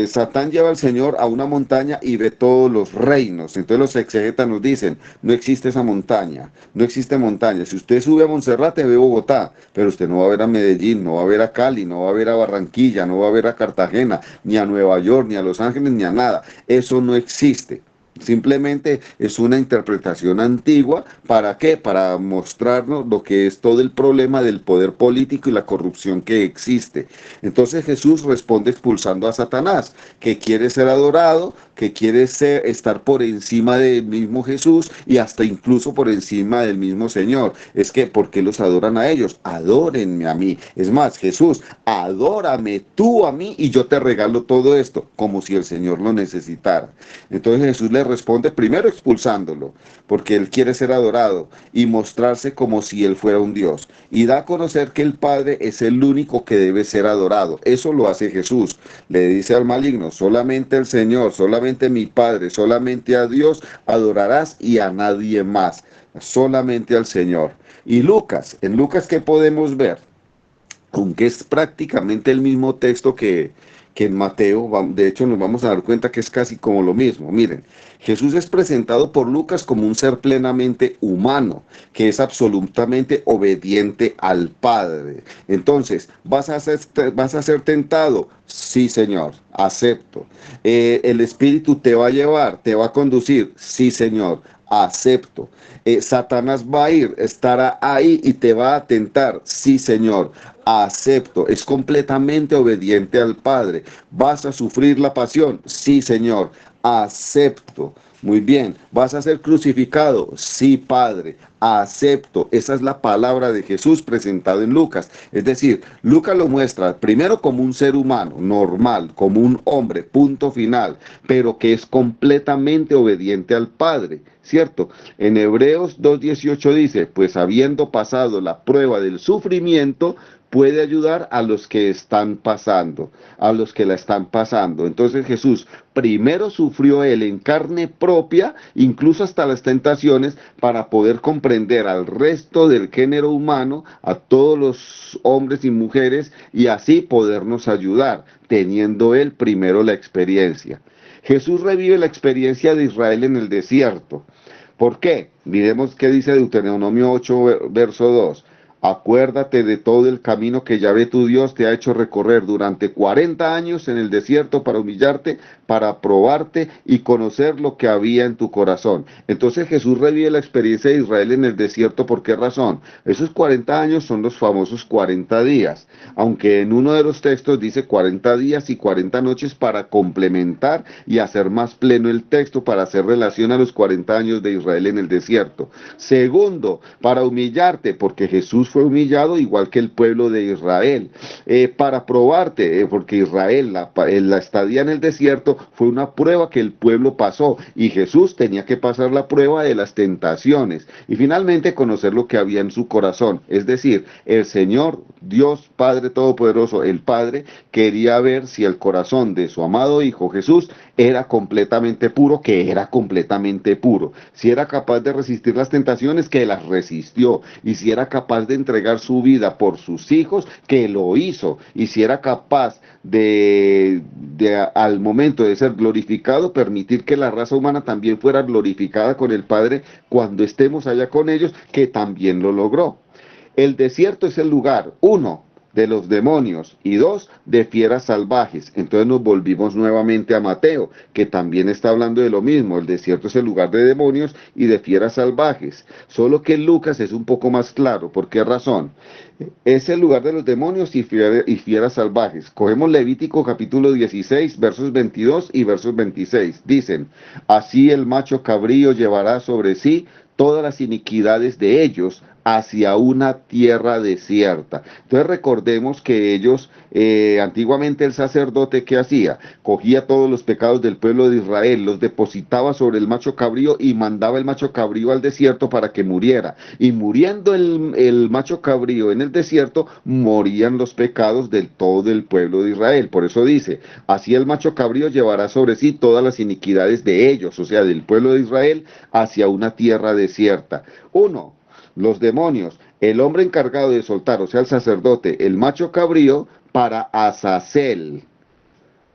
Satán lleva al Señor a una montaña y ve todos los reinos. Entonces los exegetas nos dicen, no existe esa montaña, no existe montaña. Si usted sube a Monserrate, ve Bogotá, pero usted no va a ver a Medellín, no va a ver a Cali, no va a ver a Barranquilla, no va a ver a Cartagena, ni a Nueva York, ni a Los Ángeles, ni a nada. Eso no existe. Simplemente es una interpretación antigua. ¿Para qué? Para mostrarnos lo que es todo el problema del poder político y la corrupción que existe. Entonces Jesús responde expulsando a Satanás, que quiere ser adorado, que quiere estar por encima del mismo Jesús y hasta incluso por encima del mismo Señor. Es que, ¿por qué los adoran a ellos? Adórenme a mí. Es más, Jesús, adórame tú a mí y yo te regalo todo esto, como si el Señor lo necesitara. Entonces Jesús le responde primero expulsándolo, porque él quiere ser adorado y mostrarse como si él fuera un Dios, y da a conocer que el Padre es el único que debe ser adorado. Eso lo hace Jesús. Le dice al maligno, solamente el Señor, solamente mi Padre, solamente a Dios adorarás y a nadie más, solamente al Señor. Y Lucas, en Lucas, ¿qué podemos ver? Aunque es prácticamente el mismo texto que en Mateo, de hecho nos vamos a dar cuenta que es casi como lo mismo. Miren, Jesús es presentado por Lucas como un ser plenamente humano, que es absolutamente obediente al Padre. Entonces, ¿vas a ser tentado? Sí, Señor, acepto. El Espíritu te va a llevar, te va a conducir. Sí, Señor, acepto. Satanás va a ir, estará ahí y te va a tentar. Sí, Señor, acepto. Es completamente obediente al Padre. ¿Vas a sufrir la pasión? Sí, Señor, acepto. Muy bien. ¿Vas a ser crucificado? Sí, Padre, acepto. Esa es la palabra de Jesús presentada en Lucas. Es decir, Lucas lo muestra primero como un ser humano, normal, como un hombre, punto final, pero que es completamente obediente al Padre, ¿cierto? En Hebreos 2:18 dice, pues habiendo pasado la prueba del sufrimiento, puede ayudar a los que están pasando, a los que la están pasando. Entonces Jesús primero sufrió él en carne propia, incluso hasta las tentaciones, para poder comprender al resto del género humano, a todos los hombres y mujeres, y así podernos ayudar, teniendo él primero la experiencia. Jesús revive la experiencia de Israel en el desierto. ¿Por qué? Miremos qué dice Deuteronomio 8, verso 2. Acuérdate de todo el camino que Yahvé tu Dios te ha hecho recorrer durante 40 años en el desierto para humillarte, para probarte y conocer lo que había en tu corazón. Entonces Jesús revive la experiencia de Israel en el desierto. ¿Por qué razón? Esos 40 años son los famosos 40 días, aunque en uno de los textos dice 40 días y 40 noches para complementar y hacer más pleno el texto, para hacer relación a los 40 años de Israel en el desierto. Segundo, para humillarte, porque Jesús fue humillado igual que el pueblo de Israel, para probarte, porque Israel, la estadía en el desierto fue una prueba que el pueblo pasó, y Jesús tenía que pasar la prueba de las tentaciones, y finalmente conocer lo que había en su corazón. Es decir, el Señor, Dios Padre Todopoderoso, el Padre, quería ver si el corazón de su amado Hijo Jesús era completamente puro, que era completamente puro, si era capaz de resistir las tentaciones, que las resistió, y si era capaz de entregar su vida por sus hijos, que lo hizo, y si era capaz de al momento de ser glorificado, permitir que la raza humana también fuera glorificada con el Padre cuando estemos allá con ellos, que también lo logró. El desierto es el lugar, uno, de los demonios, y 2, de fieras salvajes. Entonces nos volvimos nuevamente a Mateo, que también está hablando de lo mismo. El desierto es el lugar de demonios y de fieras salvajes. Solo que Lucas es un poco más claro. ¿Por qué razón? Es el lugar de los demonios y fieras salvajes. Cogemos Levítico capítulo 16, versos 22 y versos 26. Dicen, así el macho cabrío llevará sobre sí todas las iniquidades de ellos hacia una tierra desierta. Entonces recordemos que ellos, antiguamente el sacerdote, ¿qué hacía? Cogía todos los pecados del pueblo de Israel, los depositaba sobre el macho cabrío y mandaba el macho cabrío al desierto para que muriera. Y muriendo el macho cabrío en el desierto, morían los pecados del todo el pueblo de Israel. Por eso dice, así el macho cabrío llevará sobre sí todas las iniquidades de ellos, o sea, del pueblo de Israel, hacia una tierra desierta. 1. Los demonios, el hombre encargado de soltar, o sea, el sacerdote, el macho cabrío, para Azazel.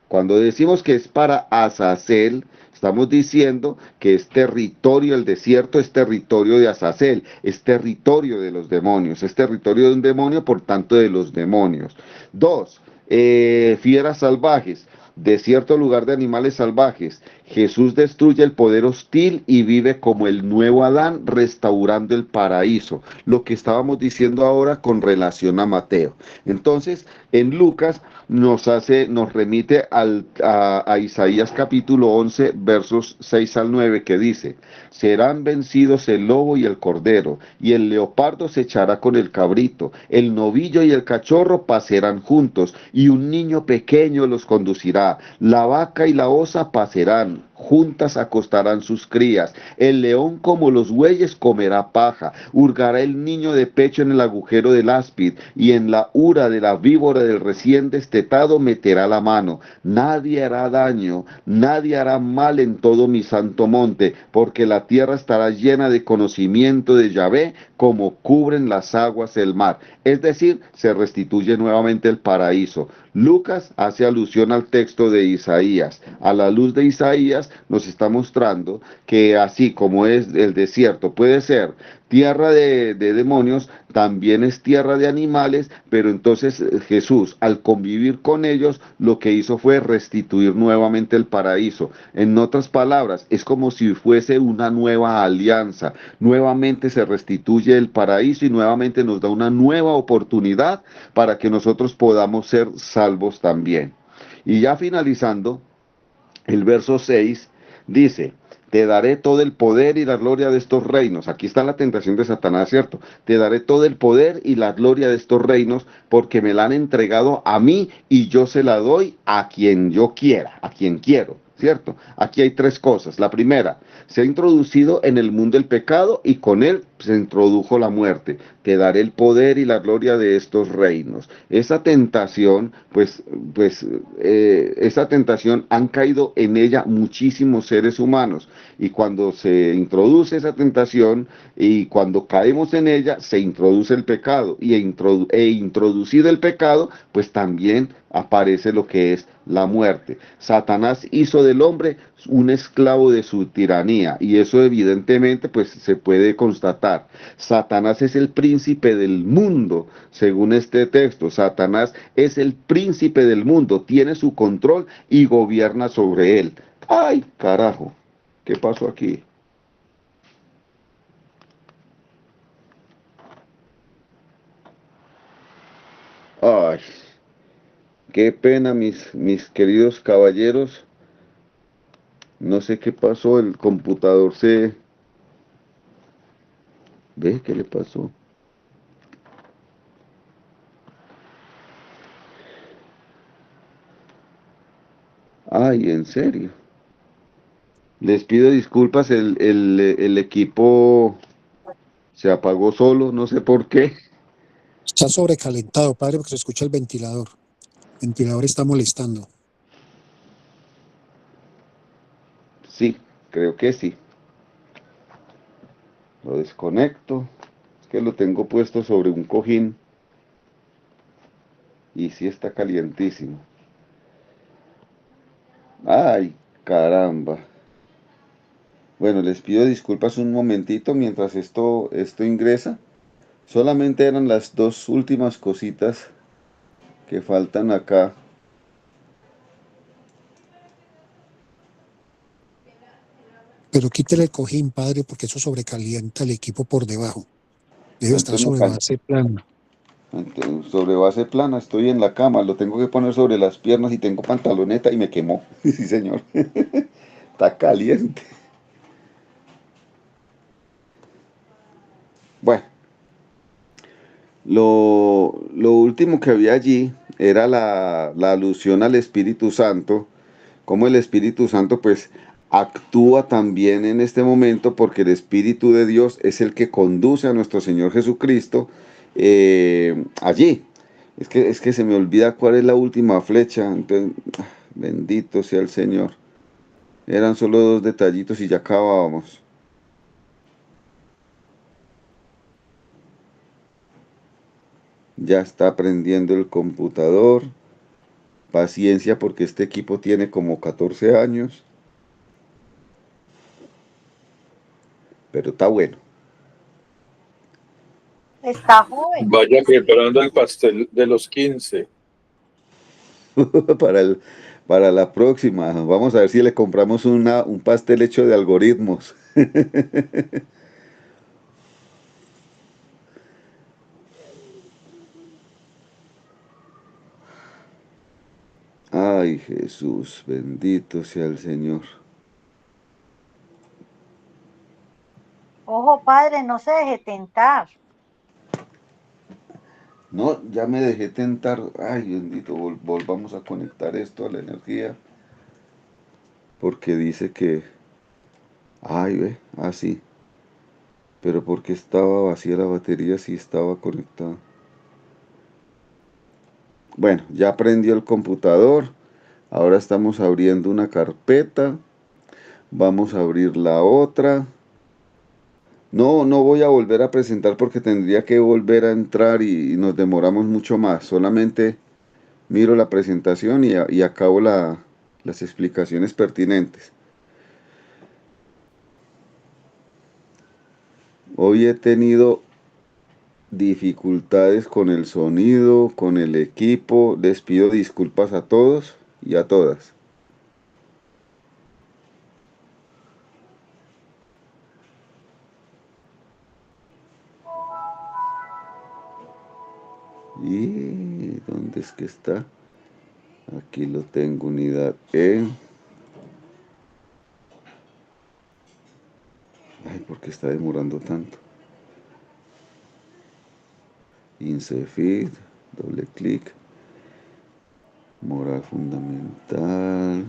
Cuando decimos que es para Azazel, estamos diciendo que es territorio, el desierto es territorio de Azazel, es territorio de los demonios, es territorio de un demonio, por tanto de los demonios. 2. Fieras salvajes, desierto, lugar de animales salvajes. Jesús destruye el poder hostil y vive como el nuevo Adán, restaurando el paraíso. Lo que estábamos diciendo ahora con relación a Mateo. Entonces, en Lucas nos remite a Isaías capítulo 11, versos 6 al 9, que dice, serán vencidos el lobo y el cordero, y el leopardo se echará con el cabrito, el novillo y el cachorro pasarán juntos, y un niño pequeño los conducirá, la vaca y la osa pasarán, juntas acostarán sus crías, el león como los bueyes comerá paja, hurgará el niño de pecho en el agujero del áspid, y en la ura de la víbora del recién destetado meterá la mano. Nadie hará daño, nadie hará mal en todo mi santo monte, porque la tierra estará llena de conocimiento de Yahvé, como cubren las aguas el mar. Es decir, se restituye nuevamente el paraíso. Lucas hace alusión al texto de Isaías. A la luz de Isaías nos está mostrando que así como es el desierto puede ser tierra de demonios, también es tierra de animales, pero entonces Jesús, al convivir con ellos, lo que hizo fue restituir nuevamente el paraíso. En otras palabras, es como si fuese una nueva alianza. Nuevamente se restituye el paraíso y nuevamente nos da una nueva oportunidad para que nosotros podamos ser salvos también. Y ya finalizando, el verso 6 dice, te daré todo el poder y la gloria de estos reinos. Aquí está la tentación de Satanás, ¿cierto? Te daré todo el poder y la gloria de estos reinos porque me la han entregado a mí y yo se la doy a quien yo quiera, a quien quiero, ¿cierto? Aquí hay 3 cosas. La primera, se ha introducido en el mundo el pecado y con él se introdujo la muerte. Te daré el poder y la gloria de estos reinos. Esa tentación, esa tentación han caído en ella muchísimos seres humanos. Y cuando se introduce esa tentación y cuando caemos en ella, se introduce el pecado. Y introducido el pecado, pues también aparece lo que es la muerte. Satanás hizo del hombre un esclavo de su tiranía y eso evidentemente pues se puede constatar. Satanás es el príncipe del mundo, según este texto. Satanás es el príncipe del mundo, tiene su control y gobierna sobre él. ¡Ay, carajo! ¿Qué pasó aquí? ¡Ay! Qué pena, mis queridos caballeros. No sé qué pasó, el computador se... ¿Ve qué le pasó? Ay, en serio. Les pido disculpas, el equipo se apagó solo, no sé por qué. Está sobrecalentado, padre, porque se escucha el ventilador. El ventilador está molestando. Sí, creo que sí. Lo desconecto. Es que lo tengo puesto sobre un cojín. Y sí está calientísimo. Ay, caramba. Bueno, les pido disculpas un momentito mientras esto ingresa. Solamente eran las 2 últimas cositas que faltan acá. Pero quítele el cojín, padre, porque eso sobrecalienta el equipo por debajo. Debe estar Entonces, sobre base plana. entonces, sobre base plana, estoy en la cama, lo tengo que poner sobre las piernas y tengo pantaloneta y me quemó. Sí, señor. Está caliente. Bueno, lo último que había allí era la alusión al Espíritu Santo, como el Espíritu Santo pues actúa también en este momento porque el Espíritu de Dios es el que conduce a nuestro Señor Jesucristo allí. Es que se me olvida cuál es la última flecha, entonces, bendito sea el Señor. Eran solo 2 detallitos y ya acabábamos. Ya está prendiendo el computador. Paciencia porque este equipo tiene como 14 años. Pero está bueno. Está joven. Vaya preparando el pastel de los 15. para la próxima. Vamos a ver si le compramos un pastel hecho de algoritmos. Ay, Jesús, bendito sea el Señor. Ojo, padre, no se deje tentar. No, ya me dejé tentar. Ay, bendito, volvamos a conectar esto a la energía. Porque dice que... Ay, ve, así. Pero porque estaba vacía la batería si estaba conectada. Bueno, ya prendió el computador. Ahora estamos abriendo una carpeta. Vamos a abrir la otra. No voy a volver a presentar porque tendría que volver a entrar y nos demoramos mucho más. Solamente miro la presentación y acabo las explicaciones pertinentes. Hoy he tenido dificultades con el sonido, con el equipo. Les pido disculpas a todos y a todas. ¿Y dónde es que está? Aquí lo tengo, unidad E. Ay, ¿por qué está demorando tanto? Insefid, doble clic. Moral fundamental.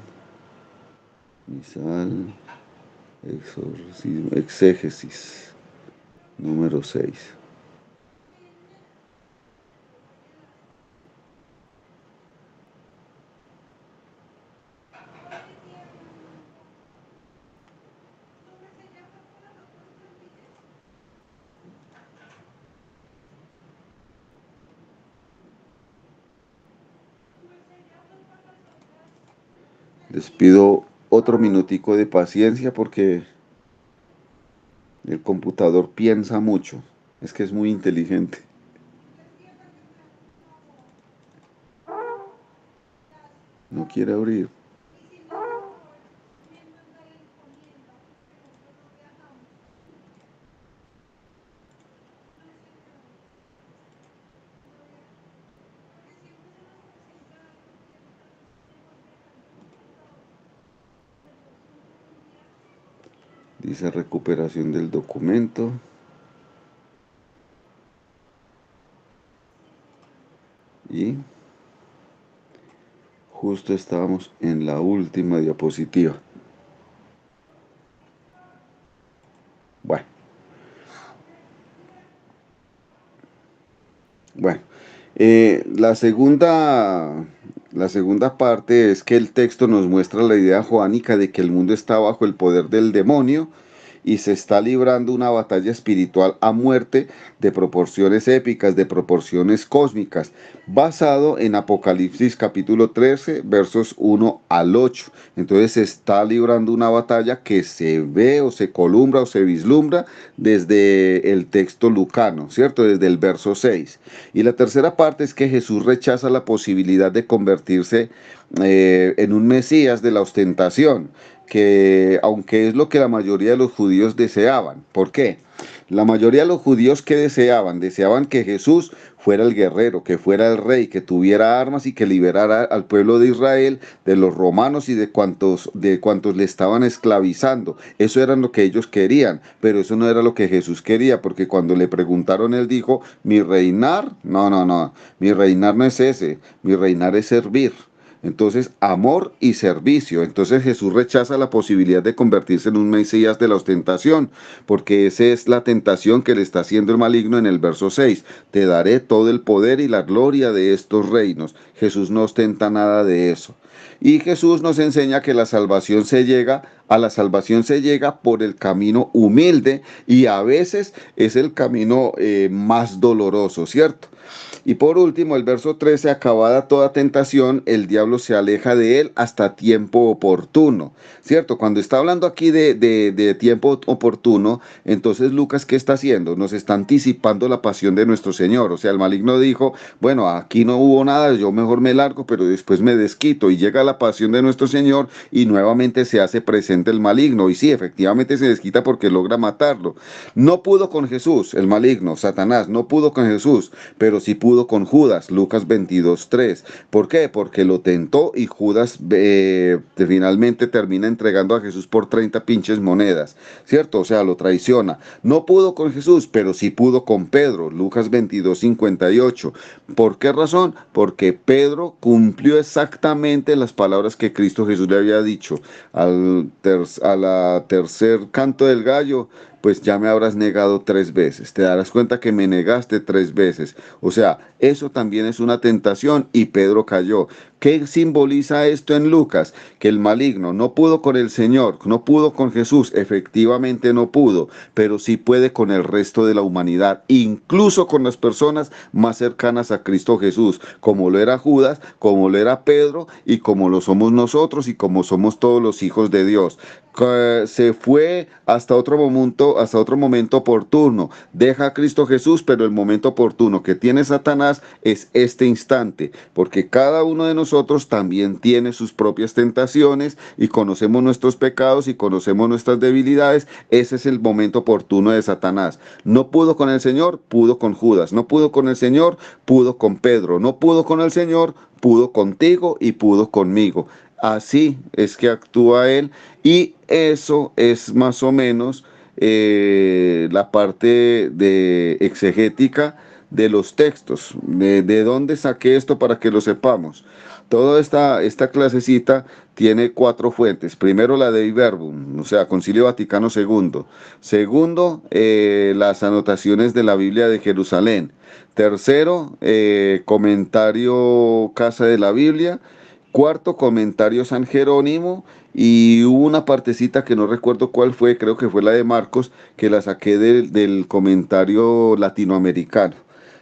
Misal. Exorcismo. Exégesis. Número 6. Les pido otro minutico de paciencia porque el computador piensa mucho. Es que es muy inteligente. No quiere abrir. Dice recuperación del documento. Y justo estábamos en la última diapositiva. Bueno, la segunda parte es que el texto nos muestra la idea joánica de que el mundo está bajo el poder del demonio y se está librando una batalla espiritual a muerte de proporciones épicas, de proporciones cósmicas, basado en Apocalipsis capítulo 13, versos 1 al 8. Entonces se está librando una batalla que se ve o se columbra o se vislumbra desde el texto lucano, ¿cierto? Desde el verso 6. Y la tercera parte es que Jesús rechaza la posibilidad de convertirse en un Mesías de la ostentación, que aunque es lo que la mayoría de los judíos deseaban. ¿Por qué? La mayoría de los judíos que deseaban que Jesús fuera el guerrero, que fuera el rey, que tuviera armas y que liberara al pueblo de Israel de los romanos y de cuantos le estaban esclavizando. Eso era lo que ellos querían, pero eso no era lo que Jesús quería, porque cuando le preguntaron, él dijo, mi reinar, no, mi reinar no es ese, mi reinar es servir. Entonces, amor y servicio. Entonces Jesús rechaza la posibilidad de convertirse en un Mesías de la ostentación, porque esa es la tentación que le está haciendo el maligno en el verso 6. Te daré todo el poder y la gloria de estos reinos. Jesús no ostenta nada de eso. Y Jesús nos enseña que a la salvación se llega por el camino humilde y a veces es el camino más doloroso, ¿cierto? Y por último, el verso 13, acabada toda tentación, el diablo se aleja de él hasta tiempo oportuno, ¿cierto? Cuando está hablando aquí de tiempo oportuno, entonces Lucas, ¿qué está haciendo? Nos está anticipando la pasión de nuestro Señor. O sea, el maligno dijo, bueno, aquí no hubo nada, yo mejor me largo, pero después me desquito. Y llega la pasión de nuestro Señor y nuevamente se hace presente el maligno. Y sí, efectivamente se desquita porque logra matarlo. No pudo con Jesús, el maligno, Satanás, no pudo con Jesús, pero sí pudo con Judas, Lucas 22:3. ¿Por qué? Porque lo tentó y Judas finalmente termina entregando a Jesús por 30 pinches monedas, ¿cierto? O sea, lo traiciona. No pudo con Jesús, pero sí pudo con Pedro, Lucas 22:58. ¿Por qué razón? Porque Pedro cumplió exactamente las palabras que Cristo Jesús le había dicho. A la tercer canto del gallo, pues ya me habrás negado 3 veces. Te darás cuenta que me negaste 3 veces. O sea, eso también es una tentación y Pedro cayó. ¿Qué simboliza esto en Lucas? Que el maligno no pudo con el Señor, no pudo con Jesús, efectivamente no pudo, pero sí puede con el resto de la humanidad, incluso con las personas más cercanas a Cristo Jesús, como lo era Judas, como lo era Pedro y como lo somos nosotros y como somos todos los hijos de Dios. Se fue hasta otro momento oportuno. Deja a Cristo Jesús, pero el momento oportuno que tiene Satanás es este instante, porque cada uno de nosotros también tiene sus propias tentaciones y conocemos nuestros pecados y conocemos nuestras debilidades. Ese es el momento oportuno de Satanás. No pudo con el Señor, pudo con Judas. No pudo con el Señor, pudo con Pedro. No pudo con el Señor, pudo contigo y pudo conmigo. Así es que actúa él y eso es más o menos la parte de exegética de los textos. ¿De dónde saqué esto para que lo sepamos? Toda esta clasecita tiene 4 fuentes. Primero la Dei Verbum, o sea, Concilio Vaticano II. Segundo, las anotaciones de la Biblia de Jerusalén. Tercero, comentario Casa de la Biblia. Cuarto, comentario San Jerónimo. Y hubo una partecita que no recuerdo cuál fue, creo que fue la de Marcos, que la saqué del comentario latinoamericano.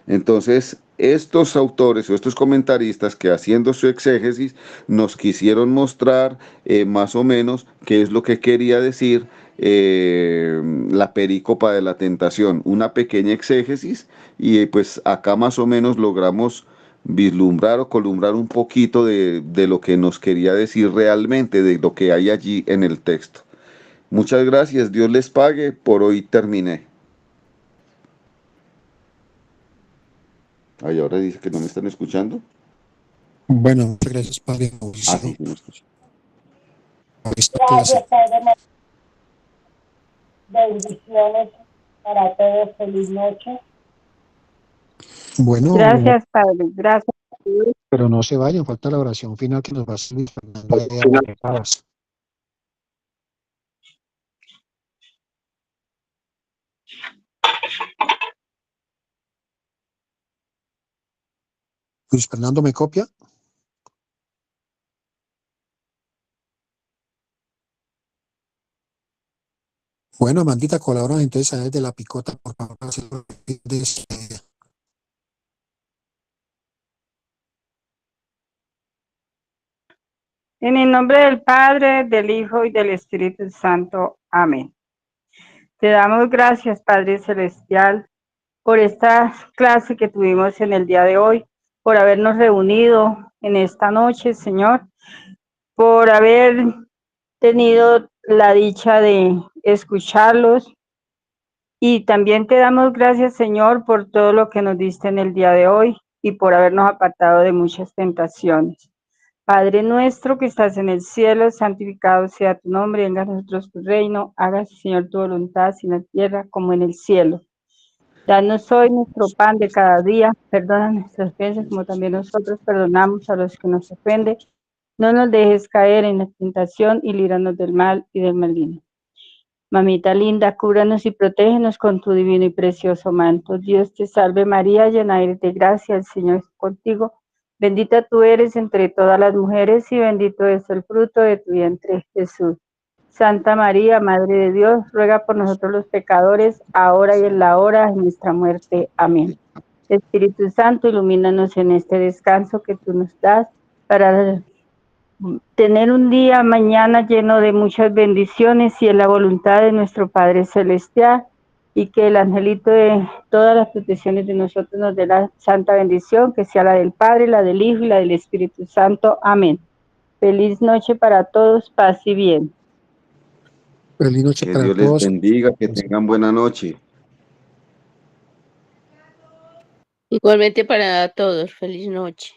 Entonces, estos autores o estos comentaristas que haciendo su exégesis nos quisieron mostrar más o menos qué es lo que quería decir la perícopa de la tentación, una pequeña exégesis y pues acá más o menos logramos vislumbrar o columbrar un poquito de lo que nos quería decir realmente, de lo que hay allí en el texto. Muchas gracias, Dios les pague, por hoy terminé. Ay, ahora dice que no me están escuchando. Bueno, muchas gracias, Padre Mauricio, Sí, me escuchan. por esta clase. Bendiciones para todos. Feliz noche. Bueno, Gracias, Padre. Gracias. pero no se vayan, falta la oración final que nos va a hacer Luis Fernando de Arracadas. Luis Fernando, ¿me copia? Bueno, Amandita, colabora entonces a desde la picota, por favor. En el nombre del Padre, del Hijo y del Espíritu Santo. Amén. Te damos gracias, Padre Celestial, por esta clase que tuvimos en el día de hoy, por habernos reunido en esta noche, Señor, por haber tenido la dicha de escucharlos. Y también te damos gracias, Señor, por todo lo que nos diste en el día de hoy y por habernos apartado de muchas tentaciones. Padre nuestro que estás en el cielo, santificado sea tu nombre, venga a nosotros tu reino, hágase, Señor, tu voluntad, así en la tierra como en el cielo. Danos hoy nuestro pan de cada día, perdona nuestras ofensas como también nosotros perdonamos a los que nos ofenden. No nos dejes caer en la tentación y líbranos del mal y del maligno. Mamita linda, cúbranos y protégenos con tu divino y precioso manto. Dios te salve María, llena eres de gracia, el Señor es contigo. Bendita tú eres entre todas las mujeres y bendito es el fruto de tu vientre, Jesús. Santa María, Madre de Dios, ruega por nosotros los pecadores, ahora y en la hora de nuestra muerte. Amén. Espíritu Santo, ilumínanos en este descanso que tú nos das para tener un día mañana lleno de muchas bendiciones y en la voluntad de nuestro Padre Celestial, y que el angelito de todas las protecciones de nosotros nos dé la santa bendición, que sea la del Padre, la del Hijo y la del Espíritu Santo. Amén. Feliz noche para todos, paz y bien. Feliz noche Que para Dios les todos. bendiga, que tengan buena noche. Igualmente para todos, feliz noche.